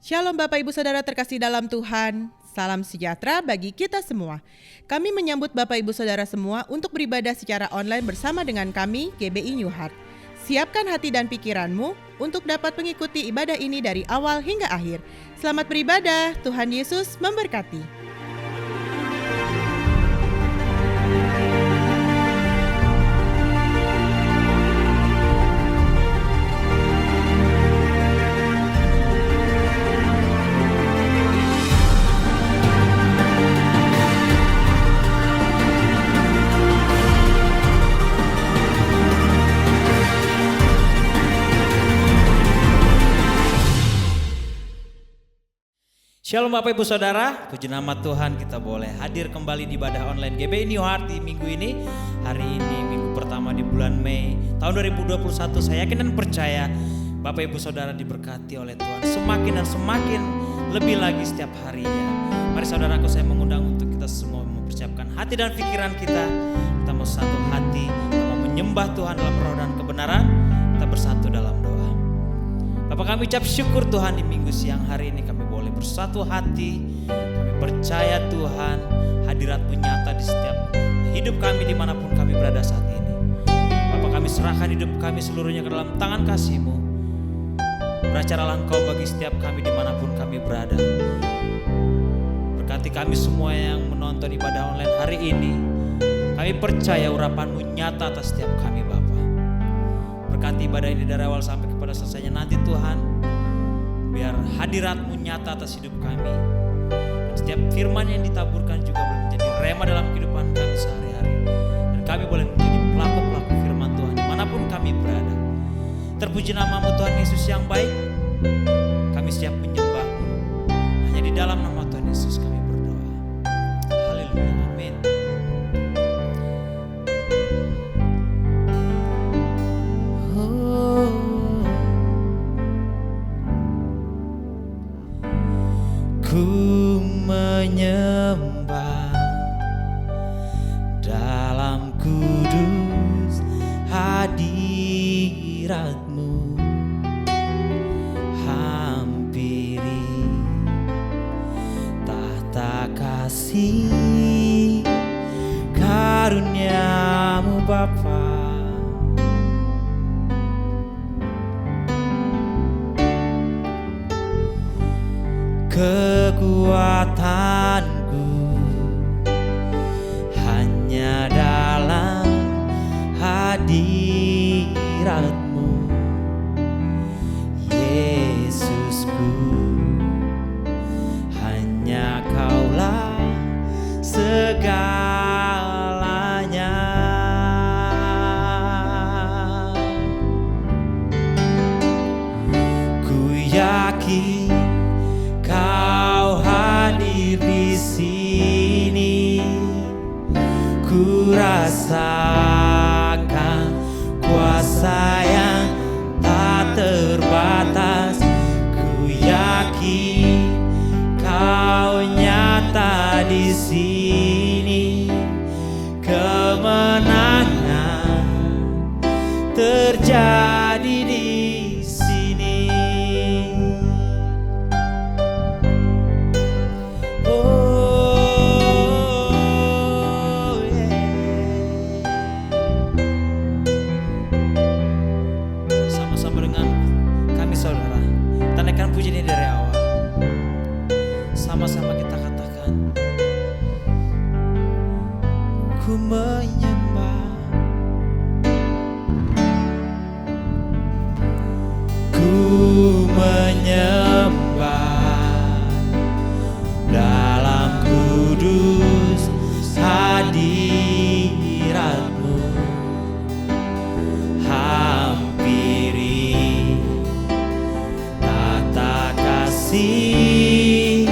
Shalom Bapak Ibu Saudara terkasih dalam Tuhan, salam sejahtera bagi kita semua. Kami menyambut Bapak Ibu Saudara semua untuk beribadah secara online bersama dengan kami GBI New Heart. Siapkan hati dan pikiranmu untuk dapat mengikuti ibadah ini dari awal hingga akhir. Selamat beribadah, Tuhan Yesus memberkati. Shalom Bapak Ibu Saudara, puji nama Tuhan kita boleh hadir kembali di ibadah online GBI New Heart di minggu ini. Hari ini minggu pertama di bulan Mei tahun 2021. Saya yakin dan percaya Bapak Ibu Saudara diberkati oleh Tuhan semakin dan semakin lebih lagi setiap harinya. Mari saudaraku, saya mengundang untuk kita semua mempersiapkan hati dan pikiran kita. Kita mau satu hati, kita mau menyembah Tuhan dalam roh dan kebenaran. Kita bersatu dalam doa. Bapak, kami ucap syukur Tuhan di minggu siang hari ini kami boleh bersatu hati. Kami percaya Tuhan hadirat-Mu nyata di setiap hidup kami dimanapun kami berada saat ini. Bapak, kami serahkan hidup kami seluruhnya ke dalam tangan kasih-Mu. Beracara Engkau bagi setiap kami dimanapun kami berada. Berkati kami semua yang menonton ibadah online hari ini. Kami percaya urapan-Mu nyata atas setiap kami Bapak. Berkati ibadah ini dari awal sampai kepada selesainya nanti Tuhan. Biar hadirat-Mu nyata atas hidup kami. Dan setiap firman yang ditaburkan juga boleh menjadi rema dalam kehidupan kami sehari-hari. Dan kami boleh menjadi pelaku-pelaku firman Tuhan dimanapun kami berada. Terpuji nama-Mu Tuhan Yesus yang baik. Kami siap menyembah-Mu. Hanya di dalam nama Tuhan Yesus kami berdoa. Haleluya, amin. Ku menyembah dalam kudus hadirat-Mu, hampiri tahta kasih karunia-Mu Bapa. Kekuatanku hanya dalam hadirat-Mu, Yesusku. Hanya Kaulah segalanya. Ku yakin Kau hadir di sini, ku rasakan kuasa yang tak terbatas. Ku yakin Kau nyata di sini, kemenangan terjadi di sini. Puji ini dari awal. Sama-sama kita katakan, ku menyembah, ku menyembah dalam kudus hadirat-Mu, hampiri kasih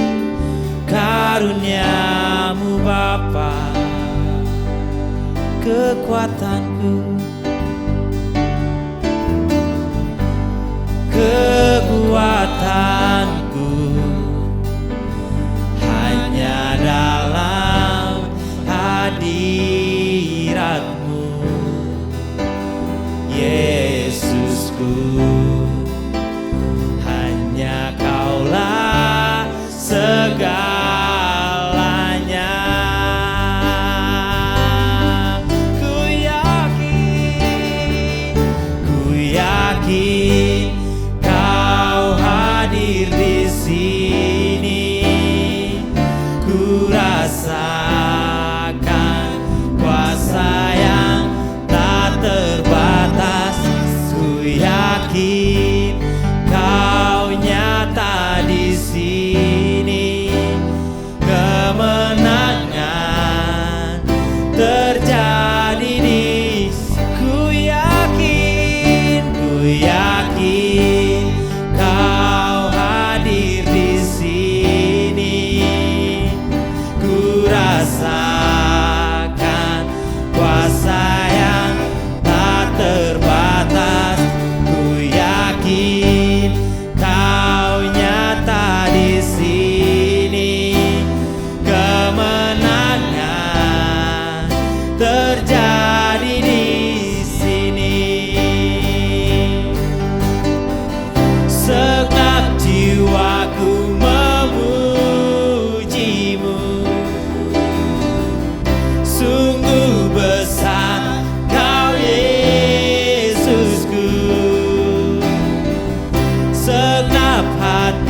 karunia-Mu Bapa. Kekuatanku, kekuatanku hanya dalam hadirat-Mu, Yesusku. Hanya Kaulah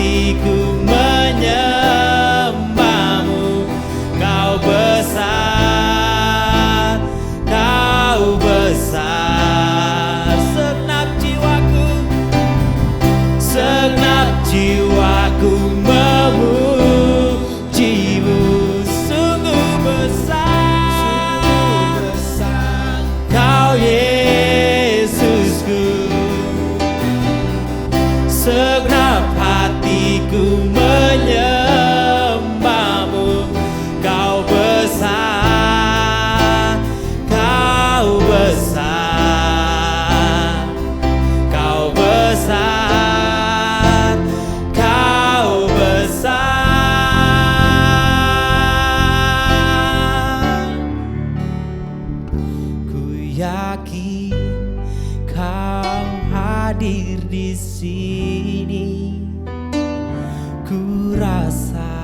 hatiku menyembahmu. Kau besar, kau besar. Segenap jiwaku memujimu. Sungguh besar, kau Yesusku. Segenap hatiku menyembahmu. Kau besar, kau besar, kau besar, kau besar. Ku yakin kau hadir di sini. Ku rasakan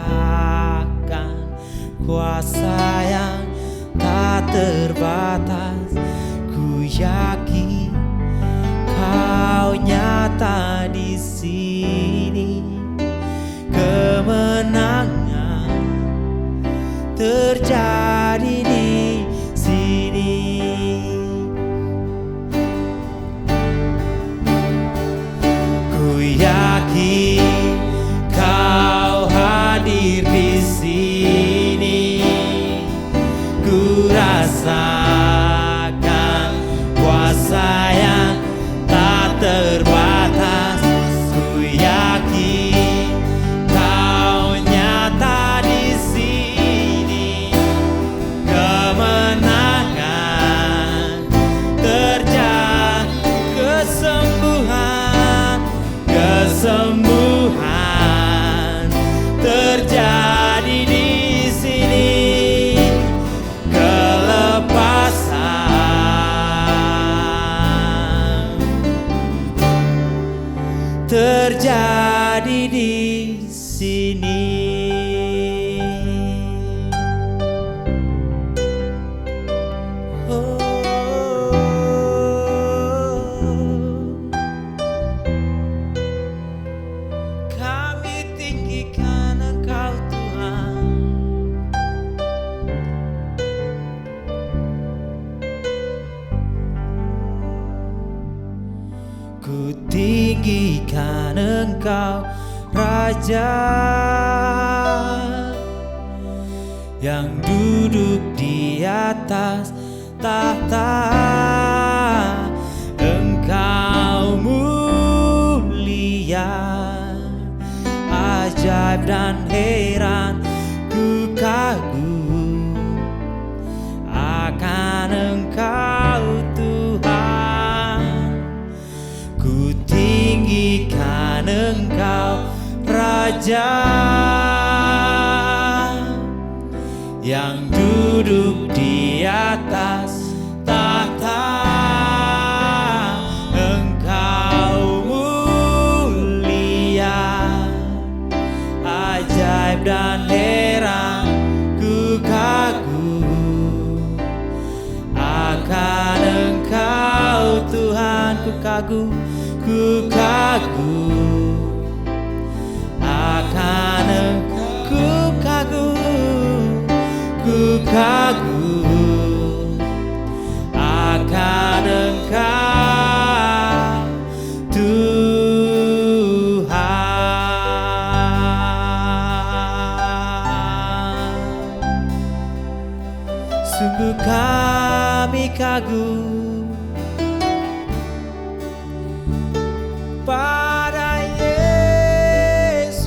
kuasa yang tak terbatas. Ku yakin kau nyata di sini. Kemenangan terjadi di sini. Ku yakin kau hadir di sini. Ku rasakan kuasa yang tak terbatas. Ku yakin kau nyata di sini. Kemenangan terjadi, kesembuhan terjadi di sini. Kelepasan terjadi di sini. Oh. Kami tinggikan Engkau Tuhan. Ku tinggikan Engkau Raja yang duduk di atas tahta. Engkau mulia, ajaib dan heran. Ku kagum akan Engkau Tuhan. Ku tinggikan Engkau Raja yang duduk di atas tahta. Engkau mulia, ajaib dan heran. Ku kagum akan Engkau Tuhan. Ku kagum akan Engkau. Ku kagum akan Engkau Tuhan. Sungguh kami kagum pada Yesus.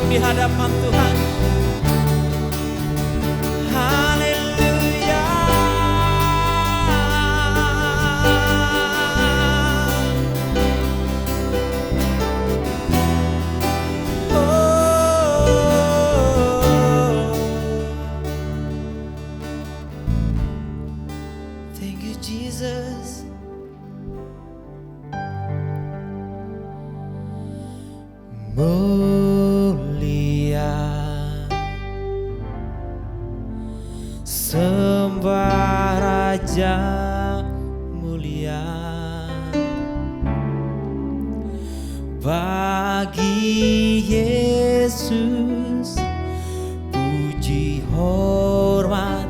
agung di hadapan Tuhan. Haleluya. Oh, thank you Jesus. Mulia, sembah Raja mulia, bagi Yesus puji, hormat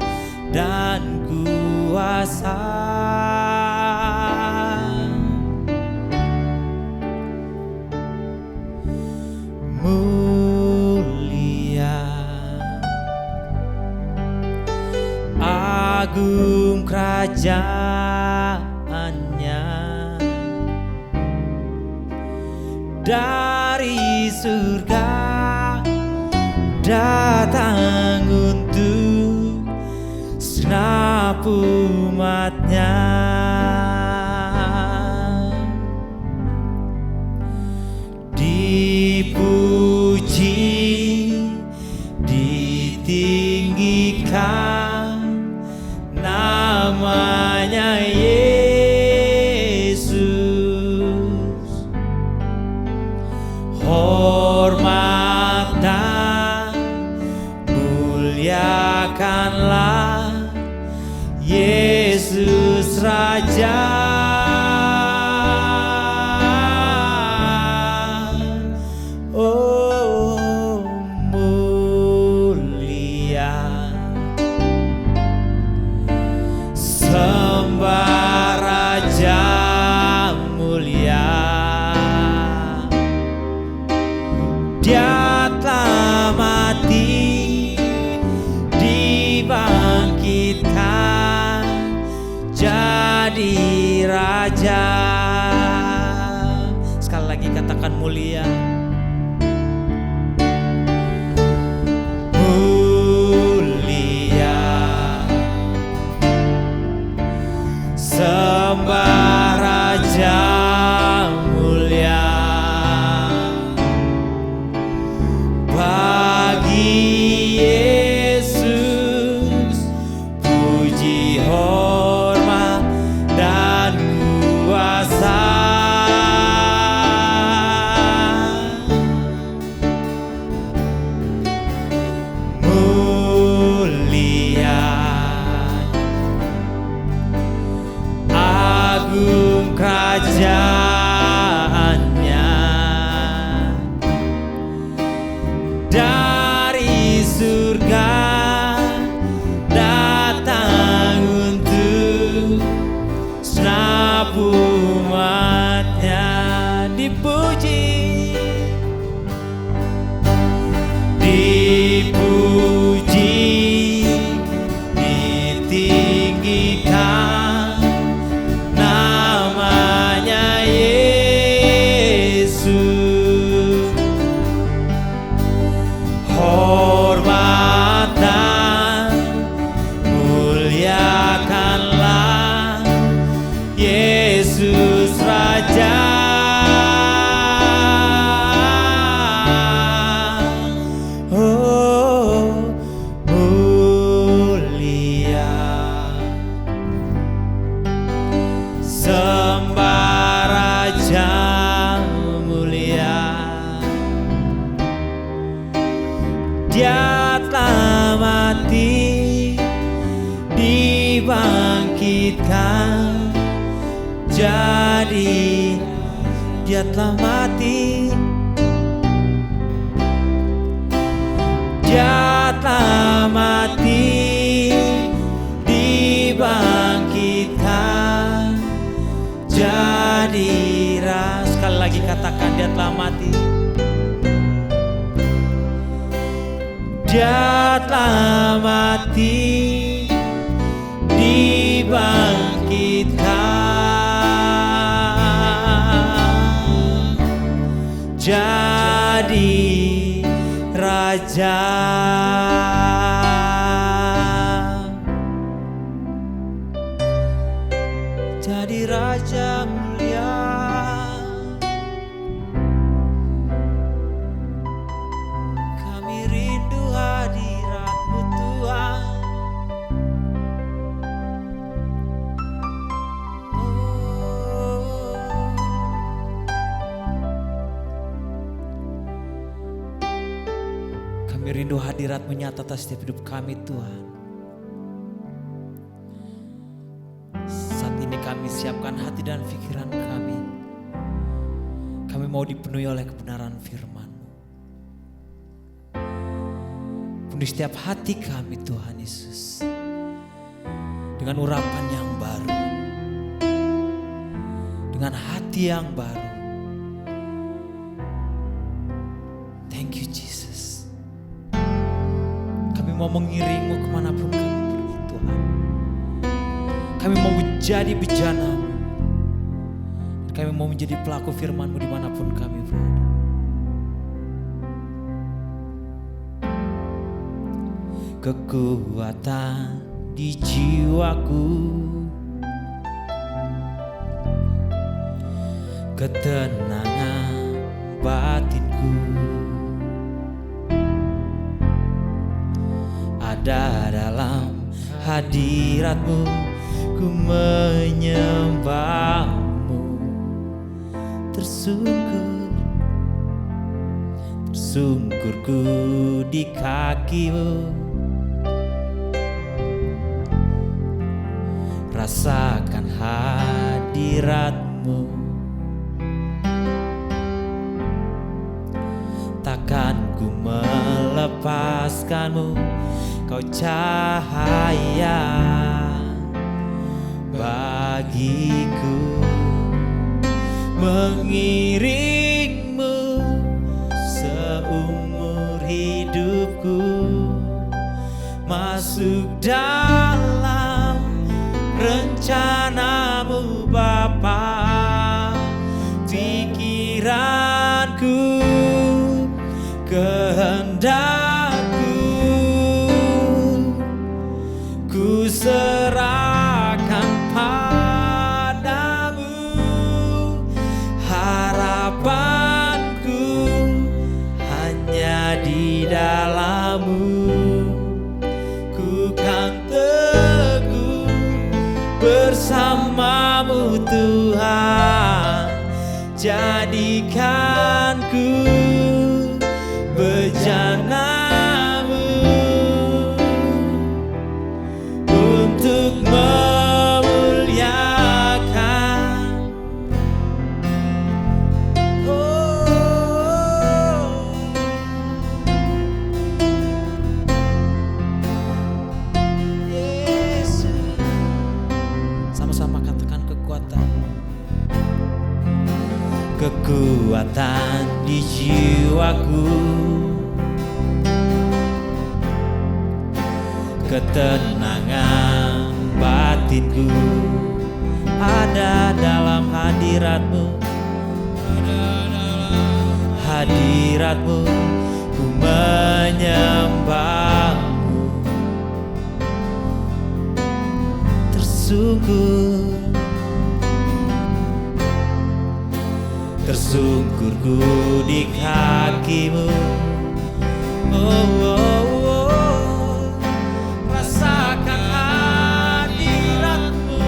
dan kuasa. Mulia, agung kerajaannya, dari surga datang untuk segenap umatnya. Dipuji, ditinggikan namanya Yesus. Hormat dan muliakanlah Yesus Raja. Dia telah mati, dibangkitkan jadi Raja. Sekali lagi katakan mulia. Mulia, sembah Raja mulia, bagi Yesus puji, hormat dan kuasa. Mulia, agung kerajaannya, dari surga datang untuk segenap umatnya. Dipuji, dipuji, ditinggikan namanya Yesus. Hormat dan muliakanlah Yesus Raja. Oh, mulia, sembah Raja mulia. Dia telah mati, dibangkitkan jadi. Dia telah mati, dia telah mati, dibangkitkan jadi Raja. Sekali lagi katakan, dia telah mati, dia telah mati, dibangkitkan jadi raja, jadi raja mulia. Kami rindu hadirat-Mu Tuhan. Kami rindu hadirat-Mu nyata atas setiap hidup kami Tuhan. Saat ini kami siapkan hati dan pikiran kami. Kami mau dipenuhi oleh kebenaran firman-Mu. Penuhi setiap hati kami Tuhan Yesus dengan urapan yang baru, dengan hati yang baru. Thank you Jesus. Kami mau mengiring-Mu kemanapun kami pergi Tuhan. Kami mau menjadi bejana-Mu. Kami mau menjadi pelaku firman-Mu dimanapun kami berada. Kekuatan di jiwaku, ketenangan batinku, ada dalam hadirat-Mu. Ku menyembah-Mu, tersungkur ku di kaki-Mu. Rasakan hadirat-Mu, takkan ku melepaskan-Mu. Kau cahaya bagiku, mengiring-Mu seumur hidupku, masuk dalam rencana-Mu Bapa. Pikiranku, kehendakku, ku serahkan padamu. Harapanku hanya di dalam-Mu. Ku kan teguh bersama-Mu Tuhan. Jadikan ku bejana-Mu untuk memuliakan. Yesus. Sama-sama katakan kekuatan. Kekuatan di jiwaku, ketenangan batinku, ada dalam hadirat-Mu. Hadirat-Mu, ku menyembah-Mu, tersungkur ku di kaki-Mu. Rasakan hadirat-Mu,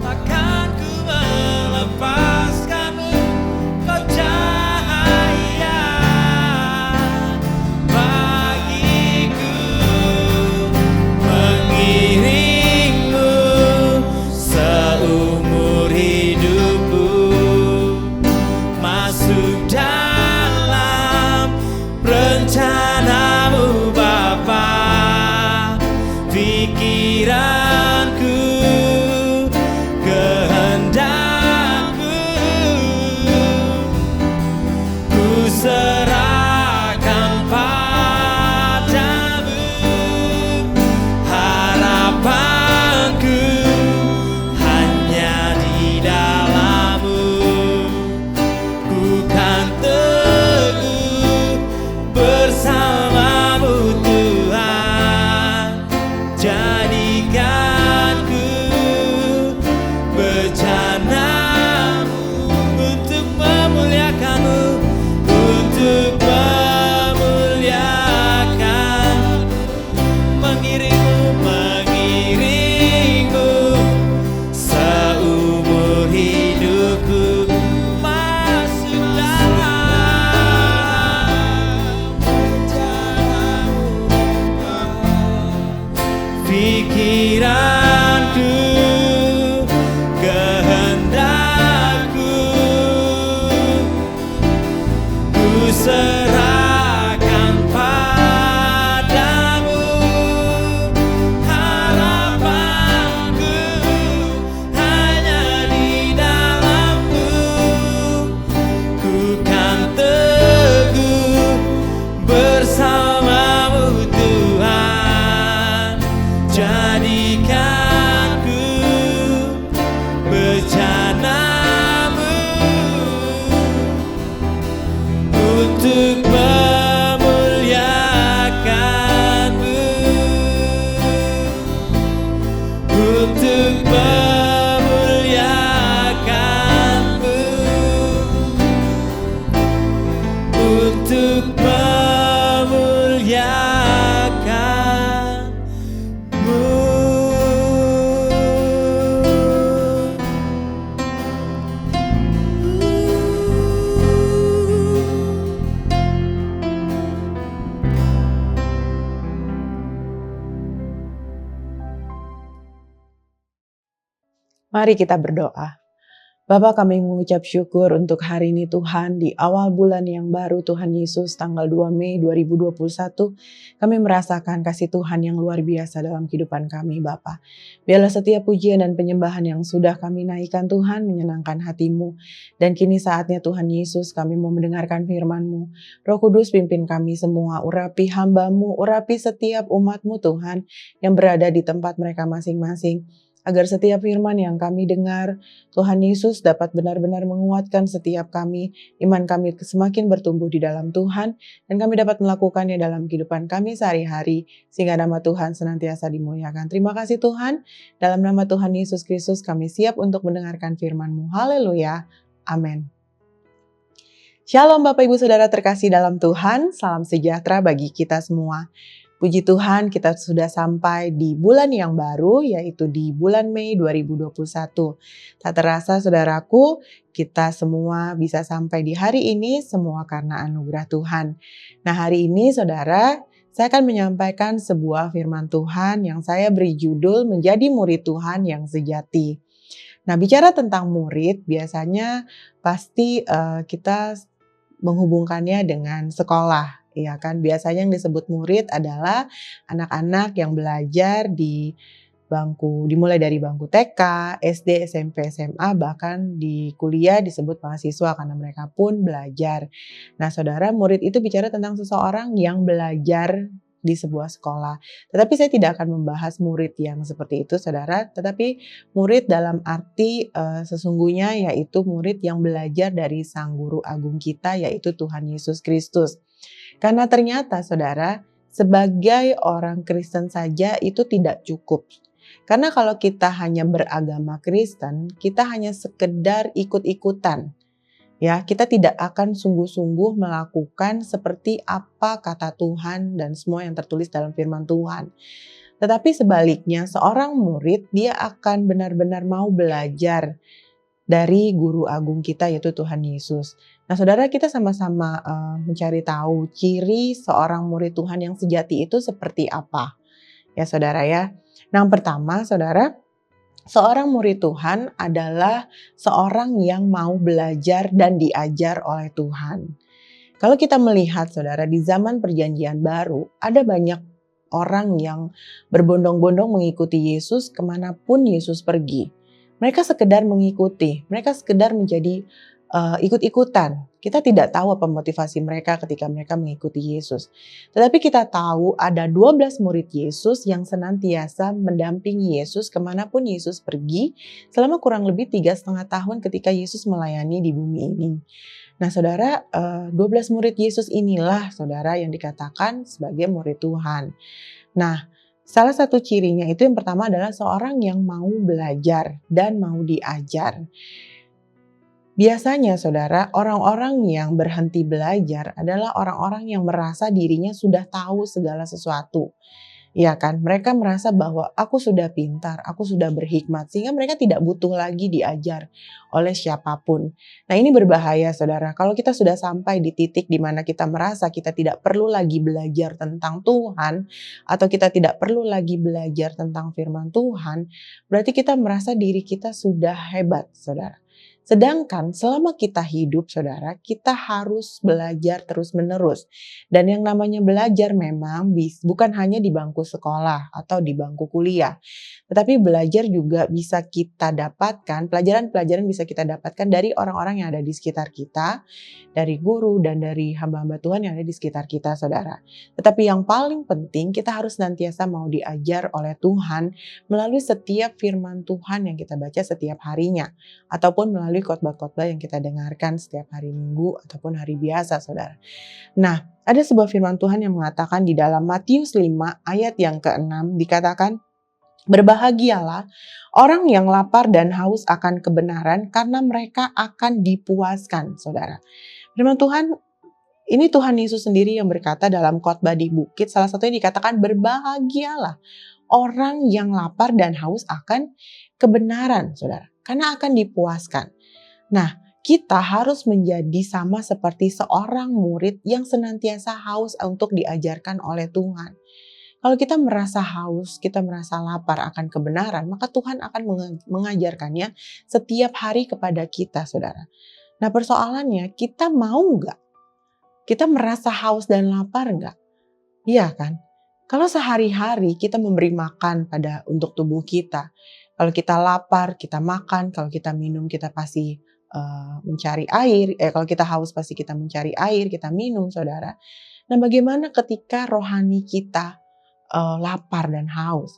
takkan ku melepaskan-Mu. Kau cahaya bagiku, mengiring-Mu seumur hidupku, masuk dalam rencana-Mu Bapa. Pikiranku, kehendakku, ku serahkan padamu. Harapanku hanya di dalam-Mu. Ku kan pikiranku, kehendakku, ku serahkan padamu. Harapanku hanya di dalam-Mu. Ku kan teguh bersama-Mu Tuhan. Jadikan ku bejana-Mu untuk memuliakan-Mu, untuk memuliakan-Mu, untuk memuliakan-Mu. Mari kita berdoa. Bapa, kami mengucap syukur untuk hari ini Tuhan, di awal bulan yang baru Tuhan Yesus tanggal 2 Mei 2021, kami merasakan kasih Tuhan yang luar biasa dalam kehidupan kami Bapa. Biarlah setiap pujian dan penyembahan yang sudah kami naikkan Tuhan menyenangkan hati-Mu. Dan kini saatnya Tuhan Yesus kami mau mendengarkan firman-Mu. Roh Kudus pimpin kami semua, urapi hamba-Mu, urapi setiap umat-Mu Tuhan yang berada di tempat mereka masing-masing. Agar setiap firman yang kami dengar, Tuhan Yesus dapat benar-benar menguatkan setiap kami, iman kami semakin bertumbuh di dalam Tuhan, dan kami dapat melakukannya dalam kehidupan kami sehari-hari, sehingga nama Tuhan senantiasa dimuliakan. Terima kasih Tuhan, dalam nama Tuhan Yesus Kristus kami siap untuk mendengarkan firman-Mu. Haleluya, amin. Shalom Bapak Ibu Saudara terkasih dalam Tuhan, salam sejahtera bagi kita semua. Puji Tuhan, kita sudah sampai di bulan yang baru, yaitu di bulan Mei 2021. Tak terasa saudaraku, kita semua bisa sampai di hari ini semua karena anugerah Tuhan. Nah, hari ini saudara, saya akan menyampaikan sebuah firman Tuhan yang saya beri judul Menjadi Murid Tuhan yang Sejati. Nah, bicara tentang murid, biasanya pasti kita menghubungkannya dengan sekolah. Ya kan, biasanya yang disebut murid adalah anak-anak yang belajar di dimulai dari bangku TK, SD, SMP, SMA, bahkan di kuliah disebut mahasiswa karena mereka pun belajar. Nah, saudara, murid itu bicara tentang seseorang yang belajar di sebuah sekolah. Tetapi saya tidak akan membahas murid yang seperti itu, saudara. Tetapi murid dalam arti sesungguhnya yaitu murid yang belajar dari Sang Guru Agung kita, yaitu Tuhan Yesus Kristus. Karena ternyata saudara, sebagai orang Kristen saja itu tidak cukup. Karena kalau kita hanya beragama Kristen, kita hanya sekedar ikut-ikutan. Ya, kita tidak akan sungguh-sungguh melakukan seperti apa kata Tuhan dan semua yang tertulis dalam firman Tuhan. Tetapi sebaliknya, seorang murid dia akan benar-benar mau belajar dari Guru Agung kita yaitu Tuhan Yesus. Nah saudara, kita sama-sama mencari tahu ciri seorang murid Tuhan yang sejati itu seperti apa. Ya saudara ya. Nah yang pertama saudara, seorang murid Tuhan adalah seorang yang mau belajar dan diajar oleh Tuhan. Kalau kita melihat saudara, di zaman perjanjian baru ada banyak orang yang berbondong-bondong mengikuti Yesus kemanapun Yesus pergi. Mereka sekedar mengikuti, mereka sekedar menjadi ikut-ikutan. Kita tidak tahu apa motivasi mereka ketika mereka mengikuti Yesus. Tetapi kita tahu ada 12 murid Yesus yang senantiasa mendampingi Yesus kemanapun Yesus pergi selama kurang lebih 3,5 tahun ketika Yesus melayani di bumi ini. Nah saudara, 12 murid Yesus inilah saudara yang dikatakan sebagai murid Tuhan. Nah, salah satu cirinya itu yang pertama adalah seorang yang mau belajar dan mau diajar. Biasanya saudara, orang-orang yang berhenti belajar adalah orang-orang yang merasa dirinya sudah tahu segala sesuatu. Ya kan, mereka merasa bahwa aku sudah pintar, aku sudah berhikmat, sehingga mereka tidak butuh lagi diajar oleh siapapun. Nah ini berbahaya saudara, kalau kita sudah sampai di titik di mana kita merasa kita tidak perlu lagi belajar tentang Tuhan, atau kita tidak perlu lagi belajar tentang firman Tuhan, berarti kita merasa diri kita sudah hebat saudara. Sedangkan selama kita hidup saudara, kita harus belajar terus-menerus. Dan yang namanya belajar memang bukan hanya di bangku sekolah atau di bangku kuliah. Tetapi belajar juga bisa kita dapatkan, pelajaran-pelajaran bisa kita dapatkan dari orang-orang yang ada di sekitar kita, dari guru dan dari hamba-hamba Tuhan yang ada di sekitar kita saudara. Tetapi yang paling penting kita harus senantiasa mau diajar oleh Tuhan melalui setiap firman Tuhan yang kita baca setiap harinya. Ataupun melalui khotbah-khotbah yang kita dengarkan setiap hari Minggu ataupun hari biasa saudara. Nah, ada sebuah firman Tuhan yang mengatakan di dalam Matius 5 ayat yang ke-6 dikatakan, berbahagialah orang yang lapar dan haus akan kebenaran karena mereka akan dipuaskan saudara. Firman Tuhan, ini Tuhan Yesus sendiri yang berkata dalam khotbah di bukit, salah satunya dikatakan berbahagialah orang yang lapar dan haus akan kebenaran saudara, karena akan dipuaskan. Nah, kita harus menjadi sama seperti seorang murid yang senantiasa haus untuk diajarkan oleh Tuhan. Kalau kita merasa haus, kita merasa lapar akan kebenaran, maka Tuhan akan mengajarkannya setiap hari kepada kita, saudara. Nah, persoalannya kita mau nggak? Kita merasa haus dan lapar nggak? Iya kan? Kalau sehari-hari kita memberi makan untuk tubuh kita, kalau kita lapar, kita makan, kalau kita minum, kita pasti mencari air, kalau kita haus pasti kita mencari air, kita minum saudara. Nah bagaimana ketika rohani kita lapar dan haus?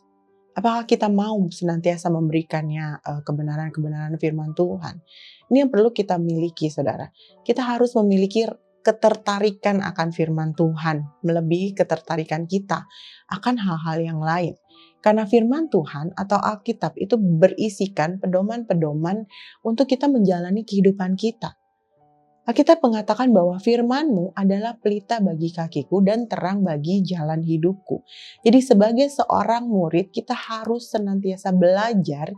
Apakah kita mau senantiasa memberikannya kebenaran-kebenaran firman Tuhan? Ini yang perlu kita miliki saudara. Kita harus memiliki ketertarikan akan firman Tuhan, melebihi ketertarikan kita akan hal-hal yang lain. Karena firman Tuhan atau Alkitab itu berisikan pedoman-pedoman untuk kita menjalani kehidupan kita. Alkitab mengatakan bahwa firman-Mu adalah pelita bagi kakiku dan terang bagi jalan hidupku. Jadi sebagai seorang murid kita harus senantiasa belajar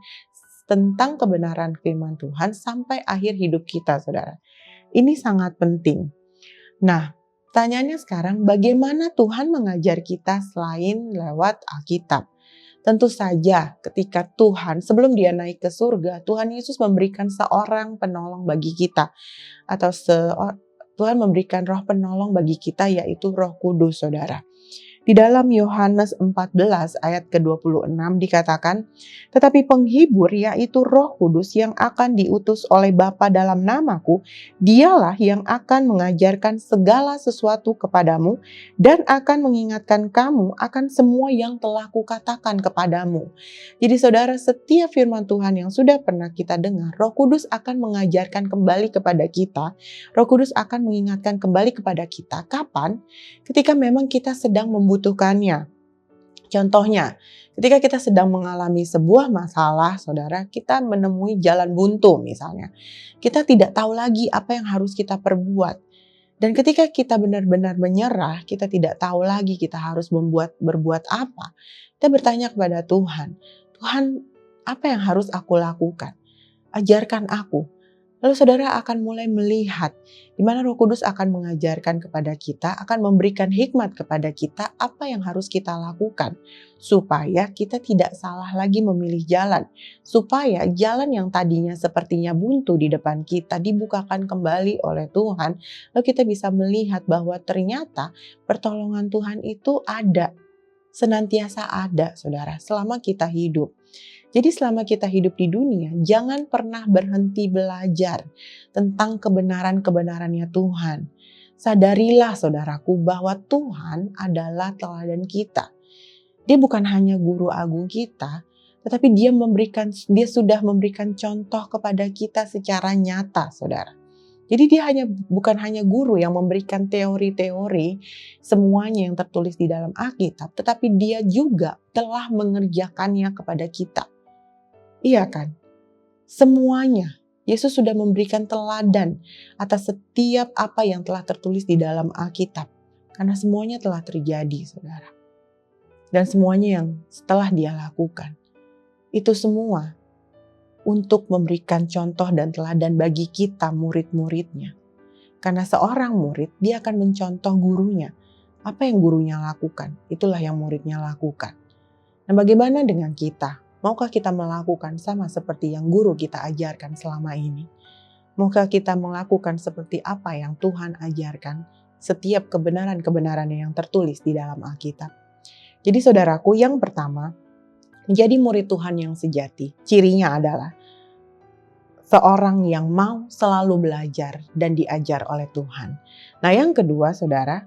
tentang kebenaran firman Tuhan sampai akhir hidup kita, saudara. Ini sangat penting. Nah, pertanyaannya sekarang bagaimana Tuhan mengajar kita selain lewat Alkitab? Tentu saja ketika Tuhan sebelum dia naik ke surga, Tuhan Yesus memberikan seorang penolong bagi kita. Atau Tuhan memberikan roh penolong bagi kita yaitu Roh Kudus saudara. Di dalam Yohanes 14 ayat ke-26 dikatakan, tetapi penghibur yaitu Roh Kudus yang akan diutus oleh Bapa dalam namaku, dialah yang akan mengajarkan segala sesuatu kepadamu dan akan mengingatkan kamu akan semua yang telah kukatakan kepadamu. Jadi saudara, setiap firman Tuhan yang sudah pernah kita dengar, Roh Kudus akan mengajarkan kembali kepada kita. Roh Kudus akan mengingatkan kembali kepada kita. Kapan? Ketika memang kita sedang membutuhkannya. Contohnya, ketika kita sedang mengalami sebuah masalah, saudara, kita menemui jalan buntu misalnya. Kita tidak tahu lagi apa yang harus kita perbuat. Dan ketika kita benar-benar menyerah, kita tidak tahu lagi kita harus berbuat apa. Kita bertanya kepada Tuhan, Tuhan, apa yang harus aku lakukan? Ajarkan aku. Lalu saudara akan mulai melihat di mana Roh Kudus akan mengajarkan kepada kita, akan memberikan hikmat kepada kita apa yang harus kita lakukan. Supaya kita tidak salah lagi memilih jalan. Supaya jalan yang tadinya sepertinya buntu di depan kita dibukakan kembali oleh Tuhan. Lalu kita bisa melihat bahwa ternyata pertolongan Tuhan itu ada. Senantiasa ada saudara selama kita hidup. Jadi selama kita hidup di dunia, jangan pernah berhenti belajar tentang kebenaran-kebenarannya Tuhan. Sadarilah saudaraku bahwa Tuhan adalah teladan kita. Dia bukan hanya guru agung kita, tetapi dia sudah memberikan contoh kepada kita secara nyata, saudara. Jadi dia bukan hanya guru yang memberikan teori-teori semuanya yang tertulis di dalam Alkitab, tetapi dia juga telah mengerjakannya kepada kita. Iya kan? Semuanya. Yesus sudah memberikan teladan atas setiap apa yang telah tertulis di dalam Alkitab. Karena semuanya telah terjadi, saudara. dan semuanya yang setelah dia lakukan. Itu semua untuk memberikan contoh dan teladan bagi kita murid-muridnya. Karena seorang murid, dia akan mencontoh gurunya. Apa yang gurunya lakukan, itulah yang muridnya lakukan. Nah, bagaimana dengan kita? Maukah kita melakukan sama seperti yang guru kita ajarkan selama ini? Maukah kita melakukan seperti apa yang Tuhan ajarkan? Setiap kebenaran-kebenaran yang tertulis di dalam Alkitab. Jadi saudaraku, yang pertama, menjadi murid Tuhan yang sejati. Cirinya adalah seorang yang mau selalu belajar dan diajar oleh Tuhan. Nah, yang kedua, saudara,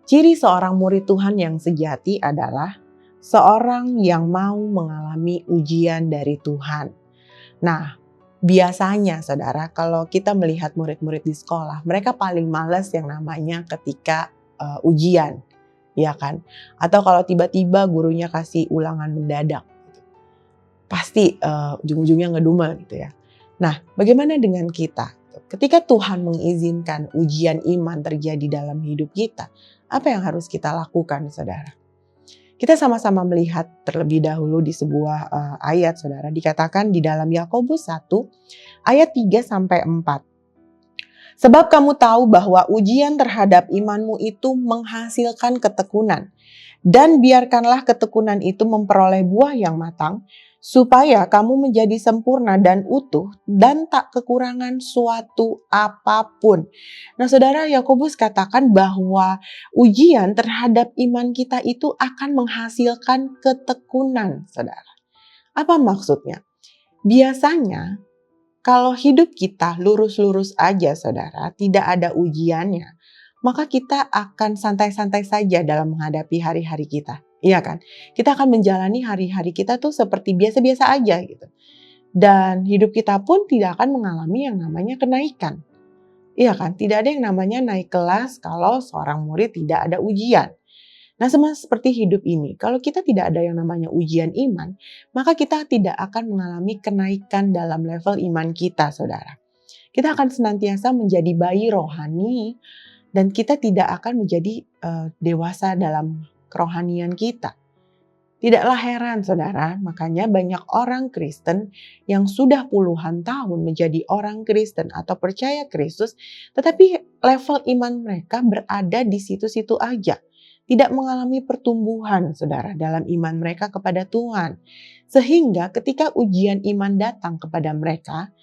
ciri seorang murid Tuhan yang sejati adalah seorang yang mau mengalami ujian dari Tuhan. Nah, biasanya saudara, kalau kita melihat murid-murid di sekolah, mereka paling malas yang namanya ketika ujian, ya kan? Atau kalau tiba-tiba gurunya kasih ulangan mendadak, pasti ujung-ujungnya ngedumel gitu ya. Nah, bagaimana dengan kita? Ketika Tuhan mengizinkan ujian iman terjadi dalam hidup kita, apa yang harus kita lakukan, saudara? Kita sama-sama melihat terlebih dahulu di sebuah ayat, saudara. Dikatakan di dalam Yakobus 1 ayat 3-4. Sebab kamu tahu bahwa ujian terhadap imanmu itu menghasilkan ketekunan. Dan biarkanlah ketekunan itu memperoleh buah yang matang, supaya kamu menjadi sempurna dan utuh dan tak kekurangan suatu apapun. Nah, saudara, Yakobus katakan bahwa ujian terhadap iman kita itu akan menghasilkan ketekunan, saudara. Apa maksudnya? Biasanya kalau hidup kita lurus-lurus aja, saudara, tidak ada ujiannya, maka kita akan santai-santai saja dalam menghadapi hari-hari kita. Iya kan? Kita akan menjalani hari-hari kita tuh seperti biasa-biasa aja gitu. Dan hidup kita pun tidak akan mengalami yang namanya kenaikan. Iya kan? Tidak ada yang namanya naik kelas kalau seorang murid tidak ada ujian. Nah, sama seperti hidup ini, kalau kita tidak ada yang namanya ujian iman, maka kita tidak akan mengalami kenaikan dalam level iman kita, saudara. Kita akan senantiasa menjadi bayi rohani dan kita tidak akan menjadi dewasa dalam kerohanian kita. Tidaklah heran, saudara, makanya banyak orang Kristen yang sudah puluhan tahun menjadi orang Kristen atau percaya Kristus, tetapi level iman mereka berada di situ-situ aja. Tidak mengalami pertumbuhan, saudara, dalam iman mereka kepada Tuhan. Sehingga ketika ujian iman datang kepada mereka,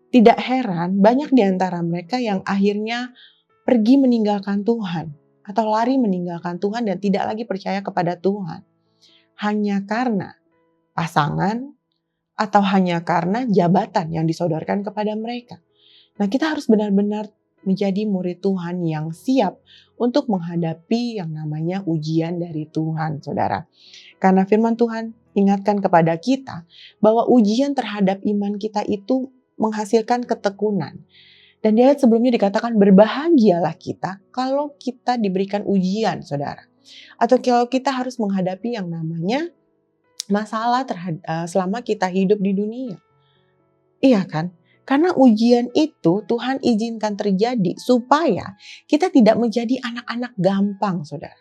tidak heran banyak di antara mereka yang akhirnya pergi meninggalkan Tuhan atau lari meninggalkan Tuhan dan tidak lagi percaya kepada Tuhan. Hanya karena pasangan atau hanya karena jabatan yang disodorkan kepada mereka. Nah, kita harus benar-benar menjadi murid Tuhan yang siap untuk menghadapi yang namanya ujian dari Tuhan, saudara. Karena firman Tuhan ingatkan kepada kita bahwa ujian terhadap iman kita itu menghasilkan ketekunan. Dan di ayat sebelumnya dikatakan berbahagialah kita kalau kita diberikan ujian, saudara. Atau kalau kita harus menghadapi yang namanya masalah selama kita hidup di dunia. Iya kan? Karena ujian itu Tuhan izinkan terjadi supaya kita tidak menjadi anak-anak gampang, saudara.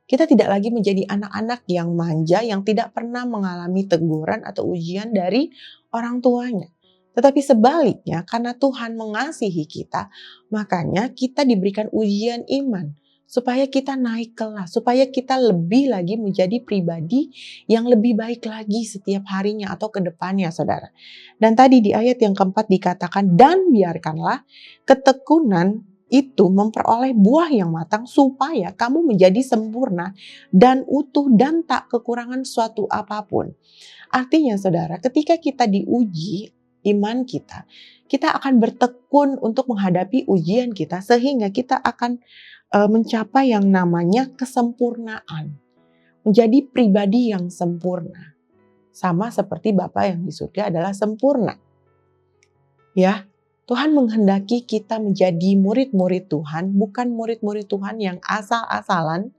Kita tidak lagi menjadi anak-anak yang manja, yang tidak pernah mengalami teguran atau ujian dari orang tuanya. Tetapi sebaliknya, karena Tuhan mengasihi kita, makanya kita diberikan ujian iman. Supaya kita naik kelas, supaya kita lebih lagi menjadi pribadi yang lebih baik lagi setiap harinya atau ke depannya, saudara. Dan tadi di ayat yang keempat dikatakan, dan biarkanlah ketekunan itu memperoleh buah yang matang supaya kamu menjadi sempurna dan utuh dan tak kekurangan suatu apapun. Artinya, saudara, ketika kita diuji iman kita, kita akan bertekun untuk menghadapi ujian kita sehingga kita akan mencapai yang namanya kesempurnaan. Menjadi pribadi yang sempurna. Sama seperti Bapa yang di surga adalah sempurna. Ya, Tuhan menghendaki kita menjadi murid-murid Tuhan, bukan murid-murid Tuhan yang asal-asalan,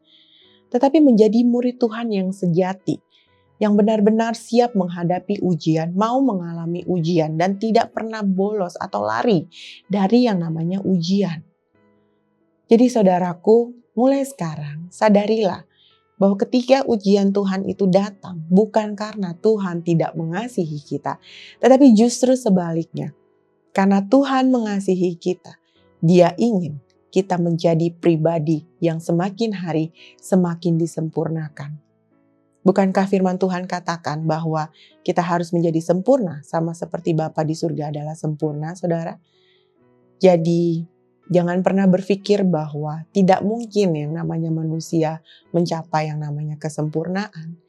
tetapi menjadi murid Tuhan yang sejati. Yang benar-benar siap menghadapi ujian, mau mengalami ujian, dan tidak pernah bolos atau lari dari yang namanya ujian. Jadi saudaraku, mulai sekarang sadarilah Bahwa ketika ujian Tuhan itu datang, bukan karena Tuhan tidak mengasihi kita, tetapi justru sebaliknya. Karena Tuhan mengasihi kita, Dia ingin kita menjadi pribadi yang semakin hari semakin disempurnakan. Bukankah firman Tuhan katakan bahwa kita harus menjadi sempurna sama seperti Bapa di surga adalah sempurna, saudara? Jadi jangan pernah berpikir bahwa tidak mungkin yang namanya manusia mencapai yang namanya kesempurnaan.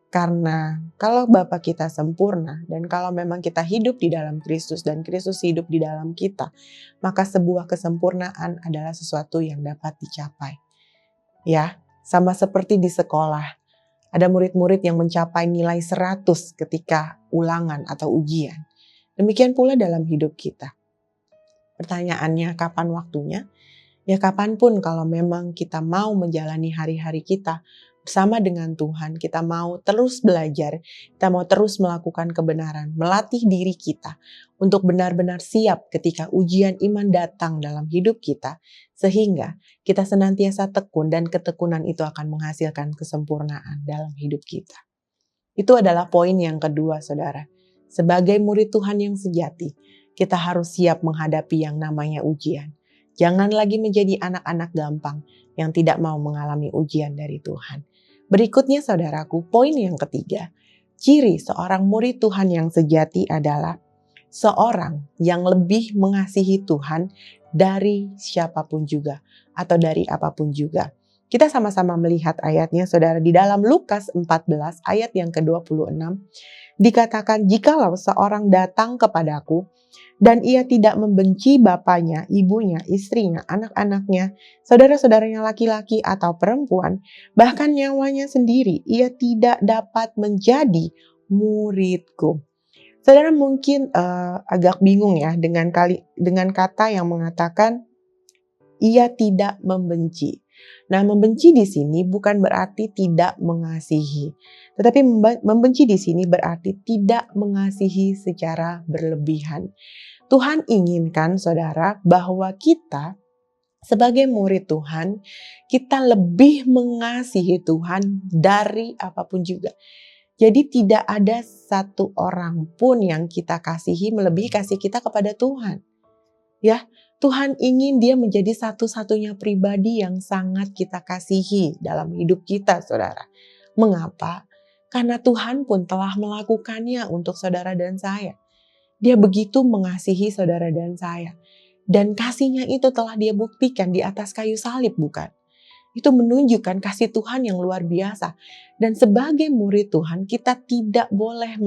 Karena kalau Bapa kita sempurna dan kalau memang kita hidup di dalam Kristus dan Kristus hidup di dalam kita, maka sebuah kesempurnaan adalah sesuatu yang dapat dicapai. Ya, sama seperti di sekolah. Ada murid-murid yang mencapai nilai 100 ketika ulangan atau ujian. Demikian pula dalam hidup kita. Pertanyaannya kapan waktunya? Ya kapanpun kalau memang kita mau menjalani hari-hari kita bersama dengan Tuhan, kita mau terus belajar, kita mau terus melakukan kebenaran, melatih diri kita untuk benar-benar siap ketika ujian iman datang dalam hidup kita, sehingga kita senantiasa tekun dan ketekunan itu akan menghasilkan kesempurnaan dalam hidup kita. Itu adalah poin yang kedua, saudara. Sebagai murid Tuhan yang sejati, kita harus siap menghadapi yang namanya ujian. Jangan lagi menjadi anak-anak gampang yang tidak mau mengalami ujian dari Tuhan. Berikutnya saudaraku, poin yang ketiga. Ciri seorang murid Tuhan yang sejati adalah seorang yang lebih mengasihi Tuhan dari siapapun juga atau dari apapun juga. Kita sama-sama melihat ayatnya saudara di dalam Lukas 14 ayat yang ke-26. Dikatakan, jikalau seorang datang kepadaku dan ia tidak membenci bapaknya, ibunya, istrinya, anak-anaknya, saudara-saudaranya laki-laki atau perempuan, bahkan nyawanya sendiri, ia tidak dapat menjadi muridku. Saudara mungkin agak bingung ya dengan kata yang mengatakan ia tidak membenci. Nah, membenci di sini bukan berarti tidak mengasihi, tetapi membenci di sini berarti tidak mengasihi secara berlebihan. Tuhan inginkan saudara bahwa kita sebagai murid Tuhan, kita lebih mengasihi Tuhan dari apapun juga. Jadi tidak ada satu orang pun yang kita kasihi melebihi kasih kita kepada Tuhan. Ya, Tuhan ingin dia menjadi satu-satunya pribadi yang sangat kita kasihi dalam hidup kita, saudara. Mengapa? Karena Tuhan pun telah melakukannya untuk saudara dan saya. Dia begitu mengasihi saudara dan saya. Dan kasihnya itu telah dia buktikan di atas kayu salib, bukan? Itu menunjukkan kasih Tuhan yang luar biasa. Dan sebagai murid Tuhan, kita tidak boleh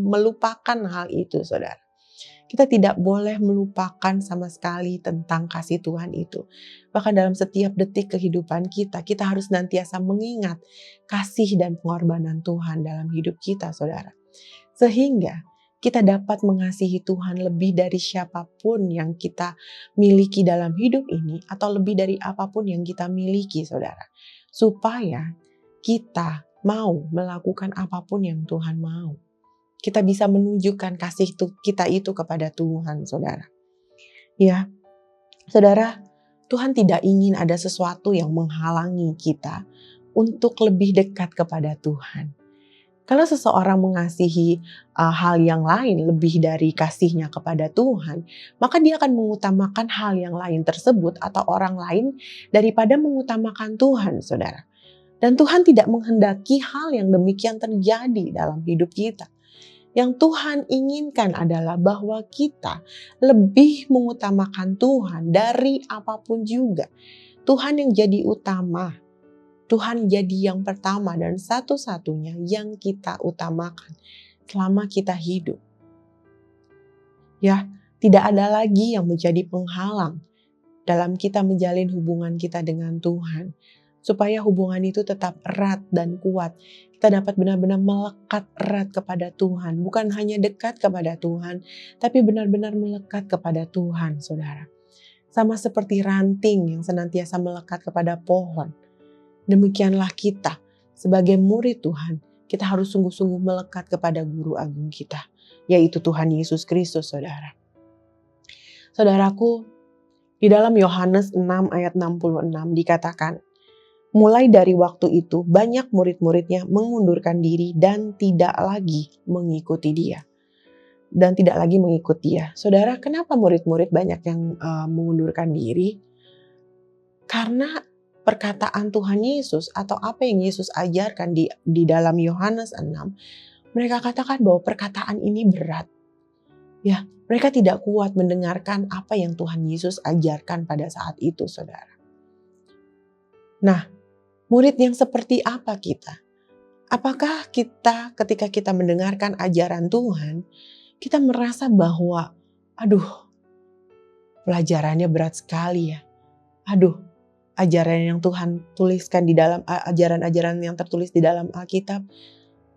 melupakan hal itu, saudara. Kita tidak boleh melupakan sama sekali tentang kasih Tuhan itu. Bahkan dalam setiap detik kehidupan kita, kita harus nantiasa mengingat kasih dan pengorbanan Tuhan dalam hidup kita, saudara. Sehingga kita dapat mengasihi Tuhan lebih dari siapapun yang kita miliki dalam hidup ini, atau lebih dari apapun yang kita miliki, saudara. Supaya kita mau melakukan apapun yang Tuhan mau. Kita bisa menunjukkan kasih kita itu kepada Tuhan, saudara. Ya, saudara, Tuhan tidak ingin ada sesuatu yang menghalangi kita untuk lebih dekat kepada Tuhan. Kalau seseorang mengasihi hal yang lain lebih dari kasihnya kepada Tuhan, maka dia akan mengutamakan hal yang lain tersebut atau orang lain daripada mengutamakan Tuhan, saudara. Dan Tuhan tidak menghendaki hal yang demikian terjadi dalam hidup kita. Yang Tuhan inginkan adalah bahwa kita lebih mengutamakan Tuhan dari apapun juga. Tuhan yang jadi utama. Tuhan jadi yang pertama dan satu-satunya yang kita utamakan selama kita hidup. Ya, tidak ada lagi yang menjadi penghalang dalam kita menjalin hubungan kita dengan Tuhan. Supaya hubungan itu tetap erat dan kuat. Kita dapat benar-benar melekat erat kepada Tuhan. Bukan hanya dekat kepada Tuhan, tapi benar-benar melekat kepada Tuhan, saudara. Sama seperti ranting yang senantiasa melekat kepada pohon. Demikianlah kita, sebagai murid Tuhan, kita harus sungguh-sungguh melekat kepada Guru Agung kita, yaitu Tuhan Yesus Kristus, saudara. Saudaraku, di dalam Yohanes 6 ayat 66 dikatakan, Mulai dari waktu itu, banyak murid-muridnya mengundurkan diri dan tidak lagi mengikuti dia. Saudara, kenapa murid-murid banyak yang mengundurkan diri? Karena perkataan Tuhan Yesus atau apa yang Yesus ajarkan di dalam Yohanes 6, mereka katakan bahwa perkataan ini berat. Ya, mereka tidak kuat mendengarkan apa yang Tuhan Yesus ajarkan pada saat itu, saudara. Nah, murid yang seperti apa kita? Apakah kita ketika kita mendengarkan ajaran Tuhan, kita merasa bahwa, aduh, pelajarannya berat sekali ya. Aduh, ajaran yang Tuhan tuliskan di dalam ajaran-ajaran yang tertulis di dalam Alkitab,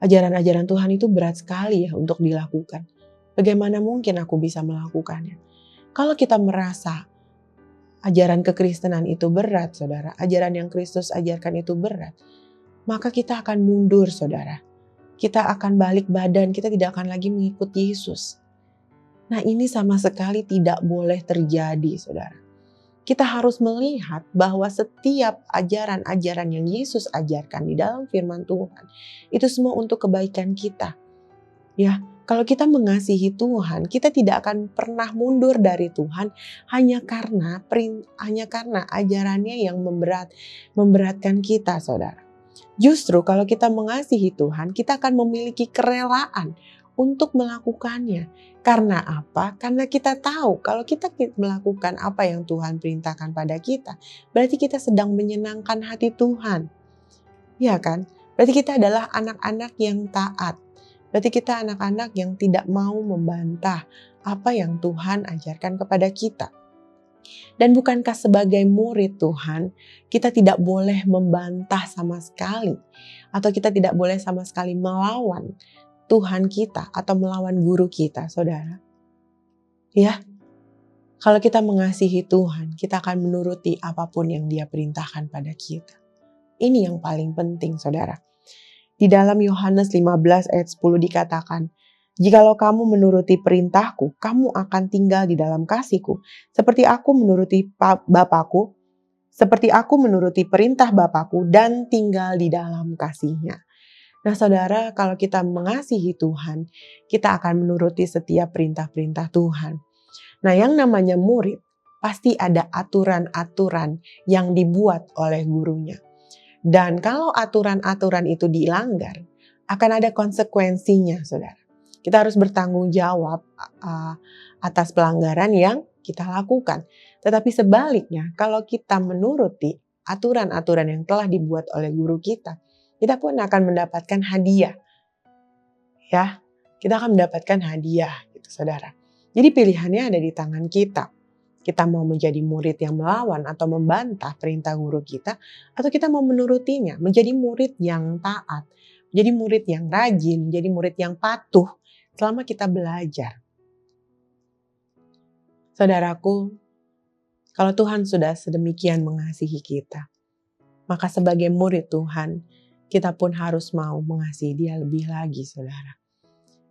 ajaran-ajaran Tuhan itu berat sekali ya untuk dilakukan. Bagaimana mungkin aku bisa melakukannya? Kalau kita merasa ajaran kekristenan itu berat, saudara, ajaran yang Kristus ajarkan itu berat, maka kita akan mundur, saudara. Kita akan balik badan, kita tidak akan lagi mengikuti Yesus. Nah, ini sama sekali tidak boleh terjadi, saudara. Kita harus melihat bahwa setiap ajaran-ajaran yang Yesus ajarkan di dalam firman Tuhan, itu semua untuk kebaikan kita. Ya, kalau kita mengasihi Tuhan, kita tidak akan pernah mundur dari Tuhan hanya karena ajarannya yang memberatkan kita, saudara. Justru kalau kita mengasihi Tuhan, kita akan memiliki kerelaan untuk melakukannya. Karena apa? Karena kita tahu kalau kita melakukan apa yang Tuhan perintahkan pada kita, berarti kita sedang menyenangkan hati Tuhan. Ya kan? Berarti kita adalah anak-anak yang taat. Berarti kita anak-anak yang tidak mau membantah apa yang Tuhan ajarkan kepada kita. Dan bukankah sebagai murid Tuhan, kita tidak boleh membantah sama sekali. Atau kita tidak boleh sama sekali melawan Tuhan kita atau melawan guru kita, saudara. Ya, kalau kita mengasihi Tuhan, kita akan menuruti apapun yang Dia perintahkan pada kita. Ini yang paling penting, saudara. Di dalam Yohanes 15 ayat 10 dikatakan, "Jikalau kamu menuruti perintahku, kamu akan tinggal di dalam kasihku. Seperti aku menuruti perintah Bapakku dan tinggal di dalam kasihnya." Nah, saudara, kalau kita mengasihi Tuhan, kita akan menuruti setiap perintah-perintah Tuhan. Nah, yang namanya murid, pasti ada aturan-aturan yang dibuat oleh gurunya. Dan kalau aturan-aturan itu dilanggar, akan ada konsekuensinya, saudara. Kita harus bertanggung jawab atas pelanggaran yang kita lakukan. Tetapi sebaliknya, kalau kita menuruti aturan-aturan yang telah dibuat oleh guru kita pun akan mendapatkan hadiah. Ya, kita akan mendapatkan hadiah, gitu, saudara. Jadi pilihannya ada di tangan kita. Kita mau menjadi murid yang melawan atau membantah perintah guru kita, atau kita mau menurutinya, menjadi murid yang taat, menjadi murid yang rajin, menjadi murid yang patuh selama kita belajar. Saudaraku, kalau Tuhan sudah sedemikian mengasihi kita, maka sebagai murid Tuhan, kita pun harus mau mengasihi Dia lebih lagi, saudara.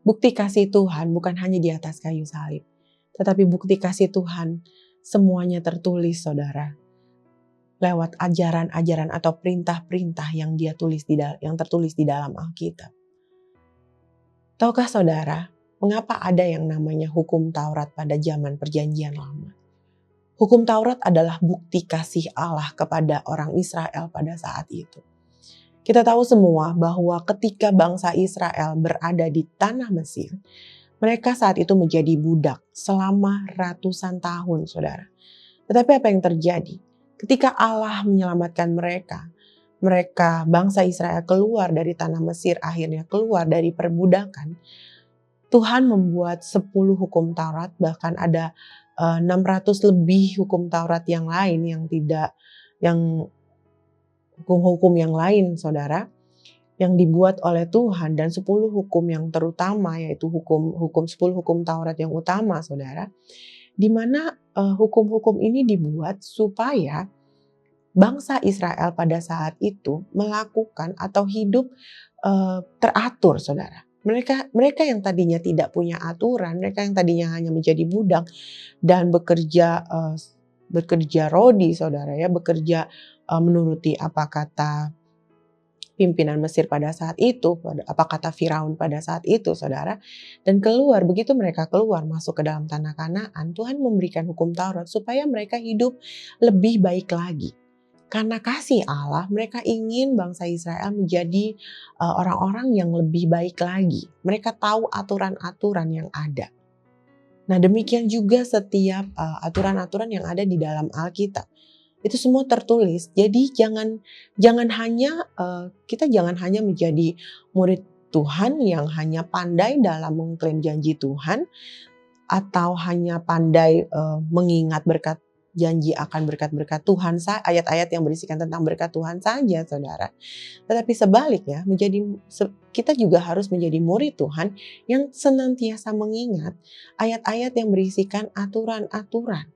Bukti kasih Tuhan bukan hanya di atas kayu salib, tetapi bukti kasih Tuhan semuanya tertulis, saudara, lewat ajaran-ajaran atau perintah-perintah yang tertulis di dalam Alkitab. Tahukah saudara, mengapa ada yang namanya hukum Taurat pada zaman Perjanjian Lama? Hukum Taurat adalah bukti kasih Allah kepada orang Israel pada saat itu. Kita tahu semua bahwa ketika bangsa Israel berada di tanah Mesir, mereka saat itu menjadi budak selama ratusan tahun, saudara. Tetapi apa yang terjadi? Ketika Allah menyelamatkan mereka, bangsa Israel keluar dari tanah Mesir, akhirnya keluar dari perbudakan, Tuhan membuat 10 hukum Taurat, bahkan ada 600 lebih hukum Taurat yang lain yang hukum-hukum yang lain, saudara, yang dibuat oleh Tuhan, dan 10 hukum yang terutama, yaitu 10 hukum Taurat yang utama, saudara, di mana hukum-hukum ini dibuat supaya bangsa Israel pada saat itu melakukan atau hidup teratur, saudara. Mereka yang tadinya tidak punya aturan, mereka yang tadinya hanya menjadi budak dan bekerja rodi, saudara, ya, bekerja menuruti apa kata pimpinan Mesir pada saat itu, apa kata Firaun pada saat itu, saudara. Dan keluar, begitu mereka keluar masuk ke dalam tanah Kanaan, Tuhan memberikan hukum Taurat supaya mereka hidup lebih baik lagi. Karena kasih Allah, mereka ingin bangsa Israel menjadi orang-orang yang lebih baik lagi. Mereka tahu aturan-aturan yang ada. Nah, demikian juga setiap aturan-aturan yang ada di dalam Alkitab. Itu semua tertulis. Jadi kita jangan hanya menjadi murid Tuhan yang hanya pandai dalam mengklaim janji Tuhan, atau hanya pandai mengingat janji akan berkat-berkat Tuhan, ayat-ayat yang berisikan tentang berkat Tuhan saja, saudara. Tetapi sebaliknya, kita juga harus menjadi murid Tuhan yang senantiasa mengingat ayat-ayat yang berisikan aturan-aturan,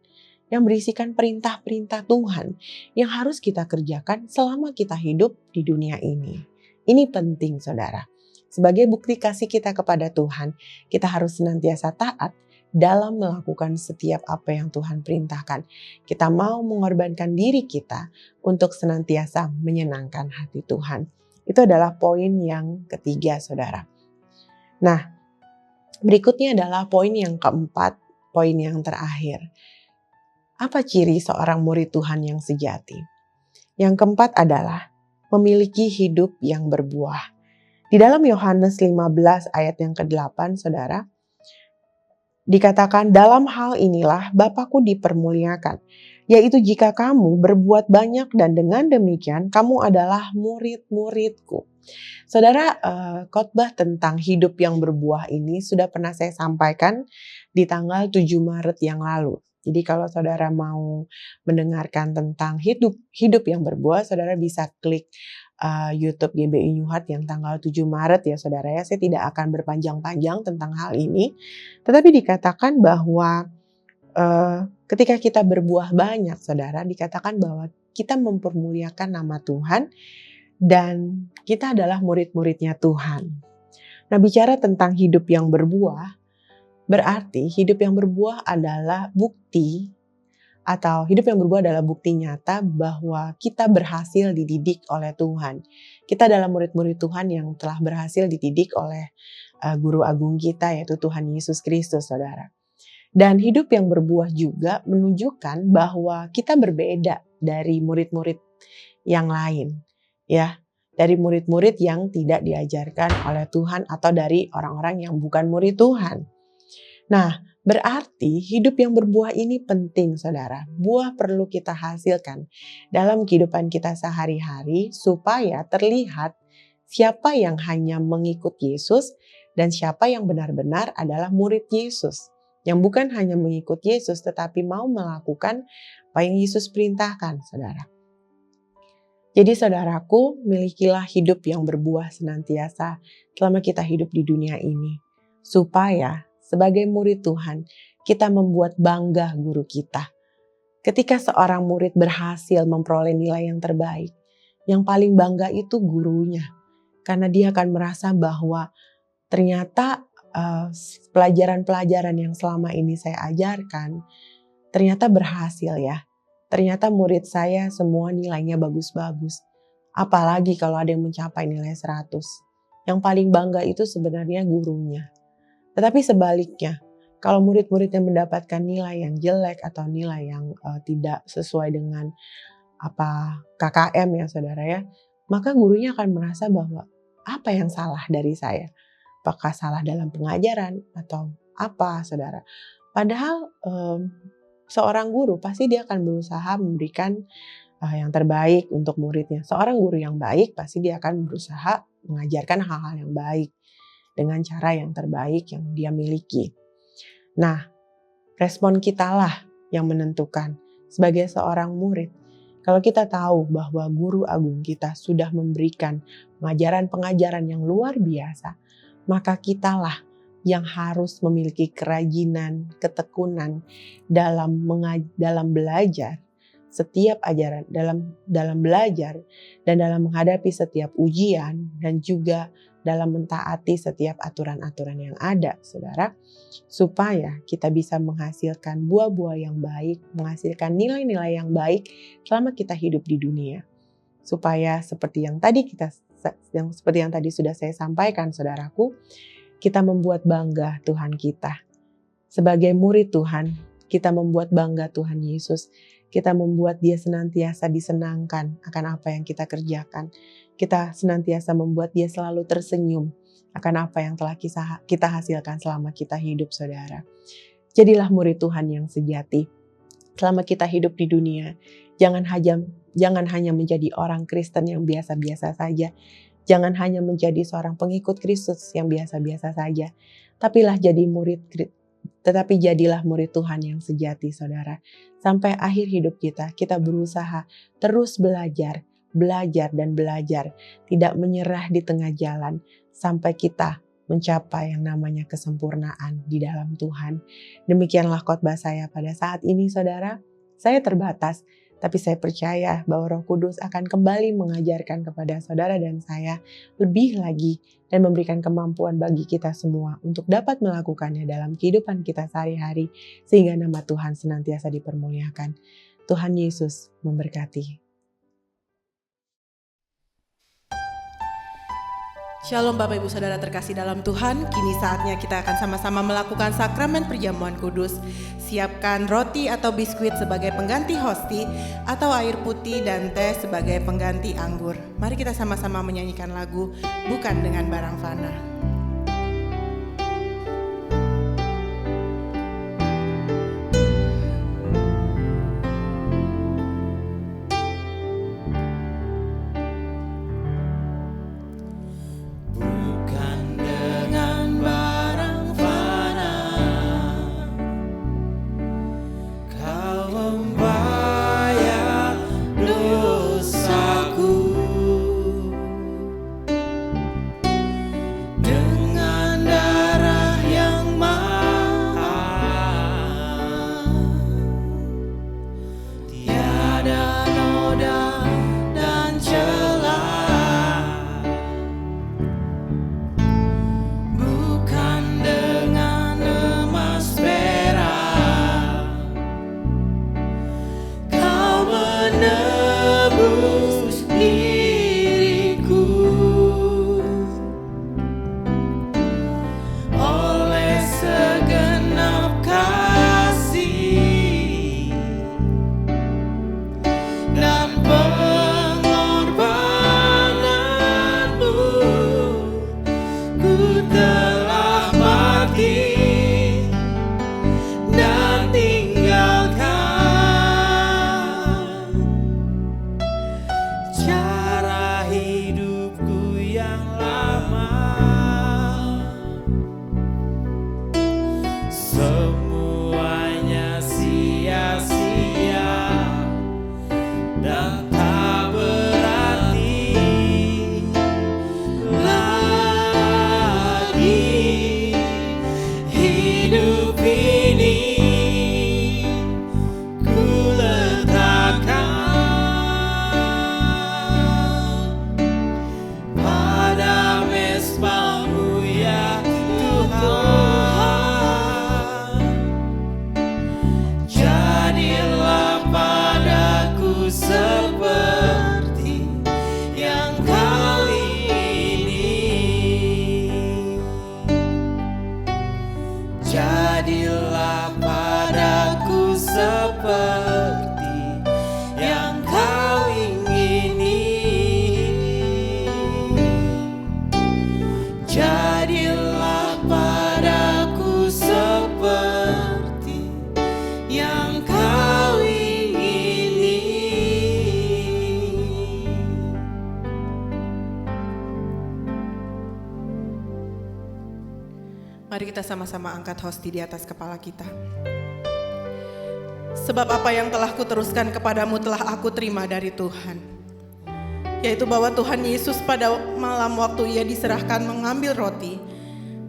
yang berisikan perintah-perintah Tuhan yang harus kita kerjakan selama kita hidup di dunia ini. Ini penting, saudara. Sebagai bukti kasih kita kepada Tuhan, kita harus senantiasa taat dalam melakukan setiap apa yang Tuhan perintahkan. Kita mau mengorbankan diri kita untuk senantiasa menyenangkan hati Tuhan. Itu adalah poin yang ketiga, saudara. Nah, berikutnya adalah poin yang keempat, poin yang terakhir. Apa ciri seorang murid Tuhan yang sejati? Yang keempat adalah memiliki hidup yang berbuah. Di dalam Yohanes 15 ayat yang ke-8, saudara, dikatakan, dalam hal inilah Bapa-Ku dipermuliakan, yaitu jika kamu berbuat banyak dan dengan demikian kamu adalah murid-murid-Ku. Saudara, khotbah tentang hidup yang berbuah ini sudah pernah saya sampaikan di tanggal 7 Maret yang lalu. Jadi kalau saudara mau mendengarkan tentang hidup yang berbuah, saudara bisa klik YouTube GBI New Heart yang tanggal 7 Maret ya saudara ya. Saya tidak akan berpanjang-panjang tentang hal ini. Tetapi dikatakan bahwa ketika kita berbuah banyak, saudara, dikatakan bahwa kita mempermuliakan nama Tuhan dan kita adalah murid-muridnya Tuhan. Nah, bicara tentang hidup yang berbuah, berarti hidup yang berbuah adalah bukti, atau hidup yang berbuah adalah bukti nyata bahwa kita berhasil dididik oleh Tuhan. Kita adalah murid-murid Tuhan yang telah berhasil dididik oleh Guru Agung kita, yaitu Tuhan Yesus Kristus, saudara. Dan hidup yang berbuah juga menunjukkan bahwa kita berbeda dari murid-murid yang lain, ya, dari murid-murid yang tidak diajarkan oleh Tuhan atau dari orang-orang yang bukan murid Tuhan. Nah, berarti hidup yang berbuah ini penting, saudara. Buah perlu kita hasilkan dalam kehidupan kita sehari-hari supaya terlihat siapa yang hanya mengikut Yesus dan siapa yang benar-benar adalah murid Yesus. Yang bukan hanya mengikut Yesus tetapi mau melakukan apa yang Yesus perintahkan, saudara. Jadi saudaraku, milikilah hidup yang berbuah senantiasa selama kita hidup di dunia ini. Supaya sebagai murid Tuhan, kita membuat bangga guru kita. Ketika seorang murid berhasil memperoleh nilai yang terbaik, yang paling bangga itu gurunya. Karena dia akan merasa bahwa ternyata pelajaran-pelajaran yang selama ini saya ajarkan, ternyata berhasil ya. Ternyata murid saya semua nilainya bagus-bagus. Apalagi kalau ada yang mencapai nilai 100. Yang paling bangga itu sebenarnya gurunya. Tetapi sebaliknya, kalau murid-murid yang mendapatkan nilai yang jelek atau nilai yang tidak sesuai dengan KKM ya saudara ya, maka gurunya akan merasa bahwa apa yang salah dari saya? Apakah salah dalam pengajaran atau apa, saudara? Padahal seorang guru pasti dia akan berusaha memberikan yang terbaik untuk muridnya. Seorang guru yang baik pasti dia akan berusaha mengajarkan hal-hal yang baik dengan cara yang terbaik yang dia miliki. Nah, respon kitalah yang menentukan sebagai seorang murid. Kalau kita tahu bahwa guru agung kita sudah memberikan pengajaran-pengajaran yang luar biasa, maka kitalah yang harus memiliki kerajinan, ketekunan dalam belajar setiap dalam belajar dan dalam menghadapi setiap ujian dan juga dalam mentaati setiap aturan-aturan yang ada, saudara, supaya kita bisa menghasilkan buah-buah yang baik, menghasilkan nilai-nilai yang baik selama kita hidup di dunia. Supaya seperti yang tadi sudah saya sampaikan, saudaraku, kita membuat bangga Tuhan kita. Sebagai murid Tuhan, kita membuat bangga Tuhan Yesus. Kita membuat Dia senantiasa disenangkan akan apa yang kita kerjakan. Kita senantiasa membuat Dia selalu tersenyum akan apa yang telah kita hasilkan selama kita hidup, saudara. Jadilah murid Tuhan yang sejati. Selama kita hidup di dunia, jangan hanya menjadi orang Kristen yang biasa-biasa saja. Jangan hanya menjadi seorang pengikut Kristus yang biasa-biasa saja. Tetapi jadilah murid Tuhan yang sejati, saudara. Sampai akhir hidup kita berusaha terus belajar dan belajar. Tidak menyerah di tengah jalan sampai kita mencapai yang namanya kesempurnaan di dalam Tuhan. Demikianlah khotbah saya pada saat ini, saudara. Saya terbatas, tapi saya percaya bahwa Roh Kudus akan kembali mengajarkan kepada saudara dan saya lebih lagi dan memberikan kemampuan bagi kita semua untuk dapat melakukannya dalam kehidupan kita sehari-hari sehingga nama Tuhan senantiasa dipermuliakan. Tuhan Yesus memberkati. Shalom Bapak Ibu Saudara terkasih dalam Tuhan, kini saatnya kita akan sama-sama melakukan sakramen perjamuan kudus. Siapkan roti atau biskuit sebagai pengganti hosti, atau air putih dan teh sebagai pengganti anggur. Mari kita sama-sama menyanyikan lagu Bukan Dengan Barang Fana. Mari kita sama-sama angkat hosti di atas kepala kita. Sebab apa yang telah kuteruskan kepadamu telah aku terima dari Tuhan. Yaitu bahwa Tuhan Yesus pada malam waktu ia diserahkan mengambil roti.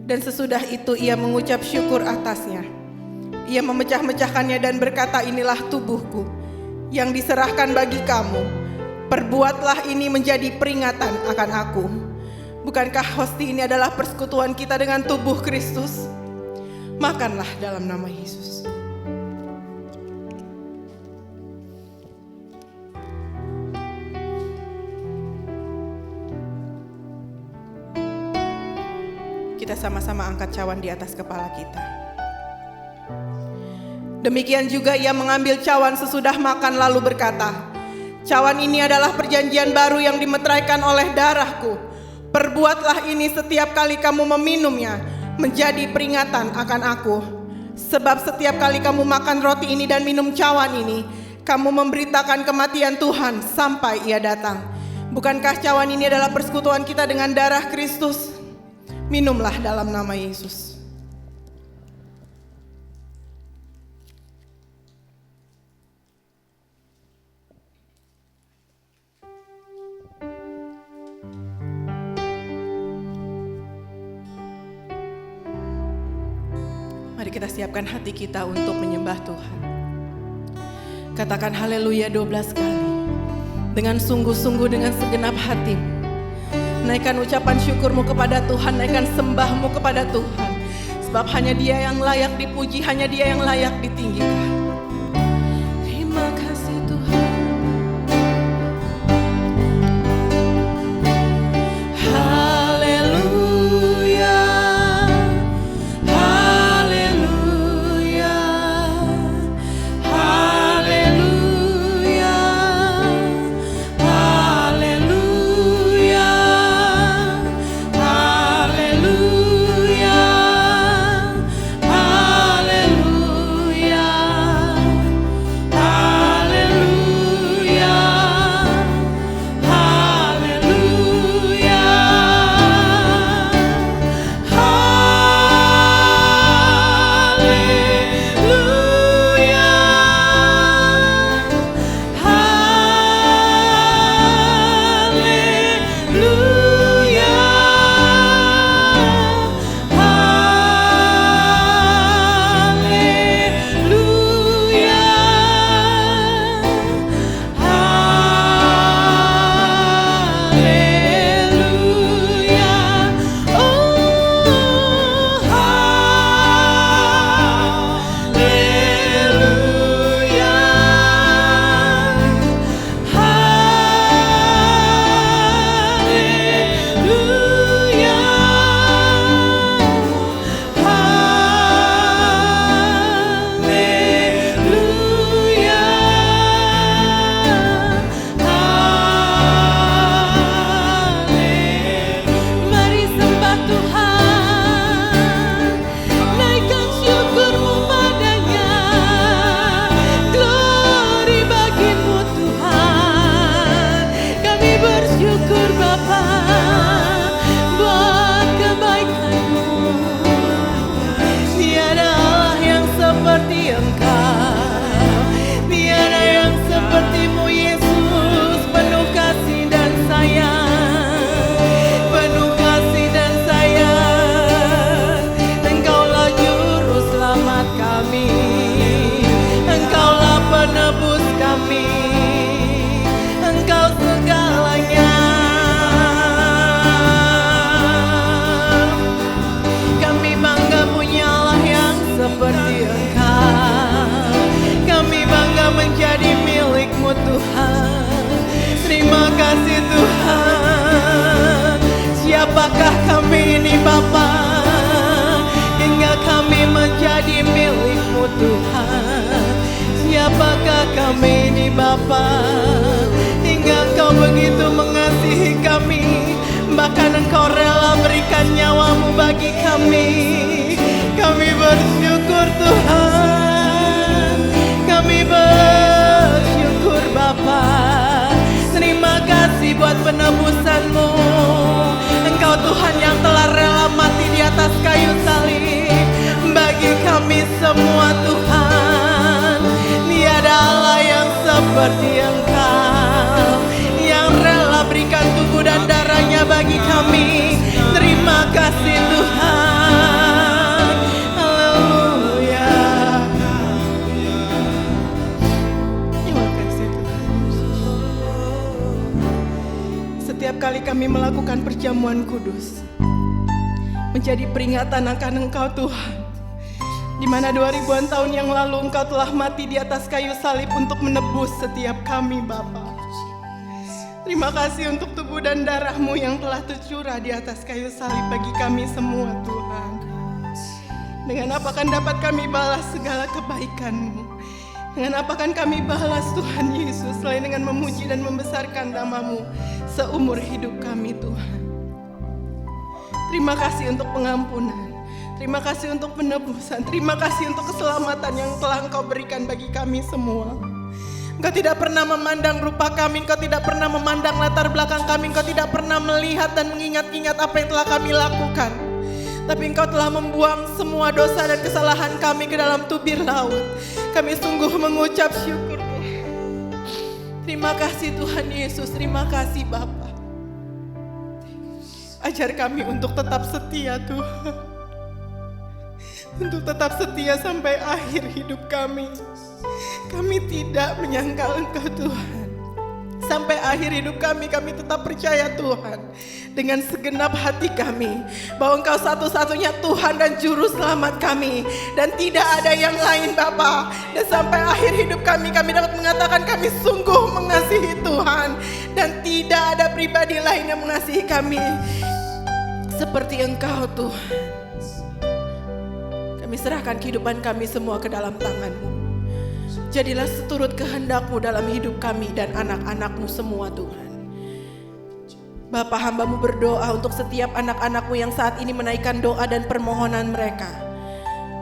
Dan sesudah itu ia mengucap syukur atasnya. Ia memecah-mecahkannya dan berkata, inilah tubuhku yang diserahkan bagi kamu. Perbuatlah ini menjadi peringatan akan aku. Bukankah hosti ini adalah persekutuan kita dengan tubuh Kristus? Makanlah dalam nama Yesus. Kita sama-sama angkat cawan di atas kepala kita. Demikian juga ia mengambil cawan sesudah makan lalu berkata, "Cawan ini adalah perjanjian baru yang dimeteraikan oleh darahku. Perbuatlah ini setiap kali kamu meminumnya, menjadi peringatan akan aku. Sebab setiap kali kamu makan roti ini dan minum cawan ini, kamu memberitakan kematian Tuhan sampai ia datang. Bukankah cawan ini adalah persekutuan kita dengan darah Kristus? Minumlah dalam nama Yesus." Mari kita siapkan hati kita untuk menyembah Tuhan. Katakan haleluya 12 kali. Dengan sungguh-sungguh, dengan segenap hatimu. Naikkan ucapan syukurmu kepada Tuhan, naikkan sembahmu kepada Tuhan. Sebab hanya Dia yang layak dipuji, hanya Dia yang layak ditinggikan. Terima kasih Tuhan. Haleluya, haleluya, haleluya, haleluya, haleluya, haleluya, haleluya, Siapakah kami ini Bapa, hingga kami menjadi milik-Mu Tuhan. Siapakah kami ini Bapa, hingga Engkau begitu mengasihi kami, bahkan Engkau rela berikan nyawa-Mu bagi kami. Kami bersyukur Tuhan, kami bersyukur Bapa. Terima kasih buat penebusan-Mu. Engkau Tuhan yang telah rela mati di atas kayu salib bagi kami semua Tuhan. Tiada Allah yang seperti Engkau, yang rela berikan tubuh dan darahnya bagi kami. Terima kasih Tuhan. Haleluya. Terima kasih Tuhan. Setiap kali kami kami melakukan perjamuan kudus, menjadi peringatan akan Engkau Tuhan, di mana 2000-an tahun yang lalu Engkau telah mati di atas kayu salib untuk menebus setiap kami Bapa. Terima kasih untuk tubuh dan darah-Mu yang telah tercurah di atas kayu salib bagi kami semua Tuhan. Dengan apa kan dapat kami balas segala kebaikan-Mu? Dengan apa kan kami balas Tuhan Yesus selain dengan memuji dan membesarkan nama-Mu seumur hidup kami Tuhan. Terima kasih untuk pengampunan, terima kasih untuk penebusan, terima kasih untuk keselamatan yang telah Engkau berikan bagi kami semua. Engkau tidak pernah memandang rupa kami, Engkau tidak pernah memandang latar belakang kami, Engkau tidak pernah melihat dan mengingat-ingat apa yang telah kami lakukan. Tapi Engkau telah membuang semua dosa dan kesalahan kami ke dalam tubir laut. Kami sungguh mengucap syukur Tuhan. Terima kasih Tuhan Yesus, terima kasih Bapa. Ajar kami untuk tetap setia Tuhan, untuk tetap setia sampai akhir hidup kami. Kami tidak menyangkal Engkau Tuhan. Sampai akhir hidup kami tetap percaya Tuhan dengan segenap hati kami bahwa Engkau satu-satunya Tuhan dan Juru Selamat kami, dan tidak ada yang lain Bapa. Dan sampai akhir hidup kami dapat mengatakan kami sungguh mengasihi Tuhan, dan tidak ada pribadi lain yang mengasihi kami seperti Engkau Tuhan. Kami serahkan kehidupan kami semua ke dalam tangan-Mu. Jadilah seturut kehendak-Mu dalam hidup kami dan anak-anak-Mu semua Tuhan. Bapa, hamba-Mu berdoa untuk setiap anak-anak-Mu yang saat ini menaikkan doa dan permohonan mereka.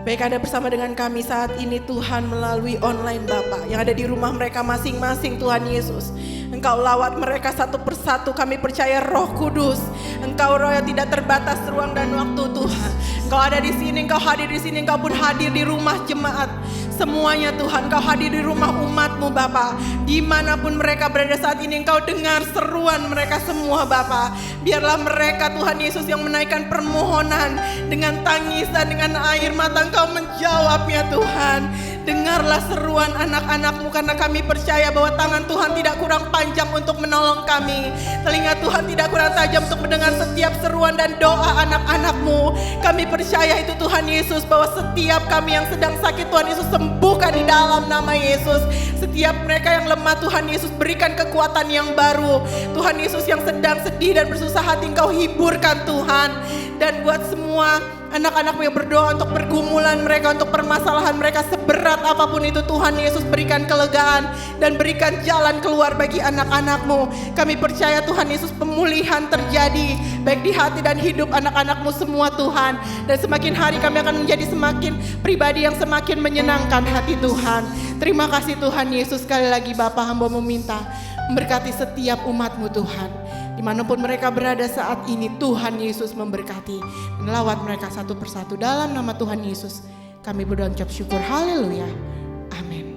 Baik ada bersama dengan kami saat ini Tuhan melalui online Bapa, yang ada di rumah mereka masing-masing Tuhan Yesus. Engkau lawat mereka satu persatu. Kami percaya Roh Kudus, Engkau Roh yang tidak terbatas ruang dan waktu Tuhan. Engkau ada di sini, Engkau hadir di sini, Engkau pun hadir di rumah jemaat. Semuanya Tuhan, Engkau hadir di rumah umat-Mu Bapa. Dimanapun mereka berada saat ini, Engkau dengar seruan mereka semua Bapa. Biarlah mereka Tuhan Yesus yang menaikkan permohonan dengan tangisan, dengan air mata, Engkau menjawabnya Tuhan. Dengarlah seruan anak-anak-Mu, karena kami percaya bahwa tangan Tuhan tidak kurang panjang untuk menolong kami. Telinga Tuhan tidak kurang tajam untuk mendengar setiap seruan dan doa anak-anak-Mu. Kami percaya itu Tuhan Yesus, bahwa setiap kami yang sedang sakit Tuhan Yesus sembuhkan di dalam nama Yesus. Setiap mereka yang lemah Tuhan Yesus berikan kekuatan yang baru. Tuhan Yesus yang sedang sedih dan bersusah hati Engkau hiburkan Tuhan. Dan buat semua anak-anak-Mu yang berdoa untuk pergumulan mereka, untuk permasalahan mereka seberat apapun itu, Tuhan Yesus berikan kelegaan dan berikan jalan keluar bagi anak-anak-Mu. Kami percaya Tuhan Yesus pemulihan terjadi baik di hati dan hidup anak-anak-Mu semua Tuhan. Dan semakin hari kami akan menjadi semakin pribadi yang semakin menyenangkan hati Tuhan. Terima kasih Tuhan Yesus. Sekali lagi Bapa, hamba meminta memberkati setiap umat-Mu Tuhan. Dimanapun mereka berada saat ini, Tuhan Yesus memberkati dan lawat mereka satu persatu. Dalam nama Tuhan Yesus kami berdoa ucap syukur. Haleluya. Amin.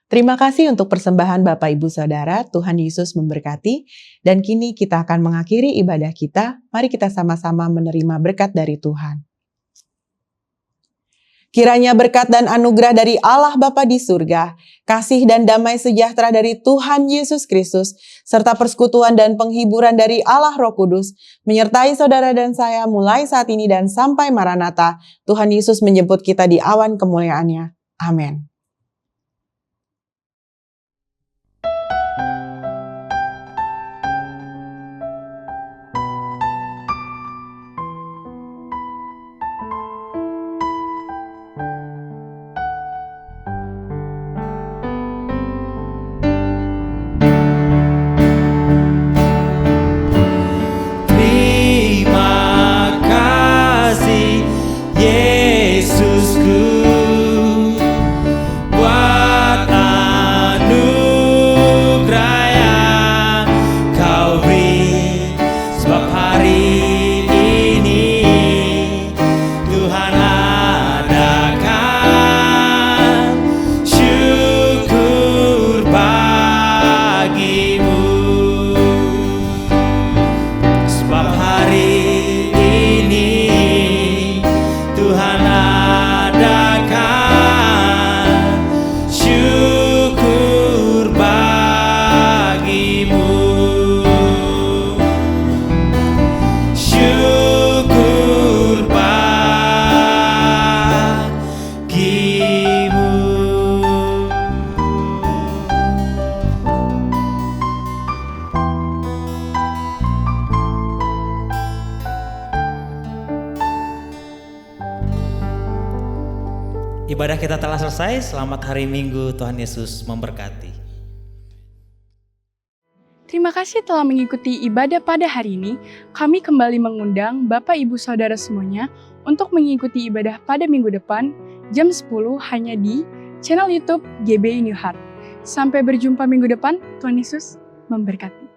Terima kasih untuk persembahan Bapak Ibu Saudara, Tuhan Yesus memberkati. Dan kini kita akan mengakhiri ibadah kita, mari kita sama-sama menerima berkat dari Tuhan. Kiranya berkat dan anugerah dari Allah Bapa di surga, kasih dan damai sejahtera dari Tuhan Yesus Kristus, serta persekutuan dan penghiburan dari Allah Roh Kudus, menyertai saudara dan saya mulai saat ini dan sampai Maranatha. Tuhan Yesus menjemput kita di awan kemuliaan-Nya. Amin. Terima kasih Yesusku buat anugerah yang Kau beri, sebab hari ini Tuhan adakan syukur bagimu. Sebab hari ini Tuhan adakan syukur bagimu. Syukur bagimu. Ibadah kita telah selesai. Selamat hari Minggu. Tuhan Yesus memberkati. Terima kasih telah mengikuti ibadah pada hari ini. Kami kembali mengundang Bapak Ibu Saudara semuanya untuk mengikuti ibadah pada minggu depan jam 10 hanya di channel YouTube GBI New Heart. Sampai berjumpa minggu depan. Tuhan Yesus memberkati.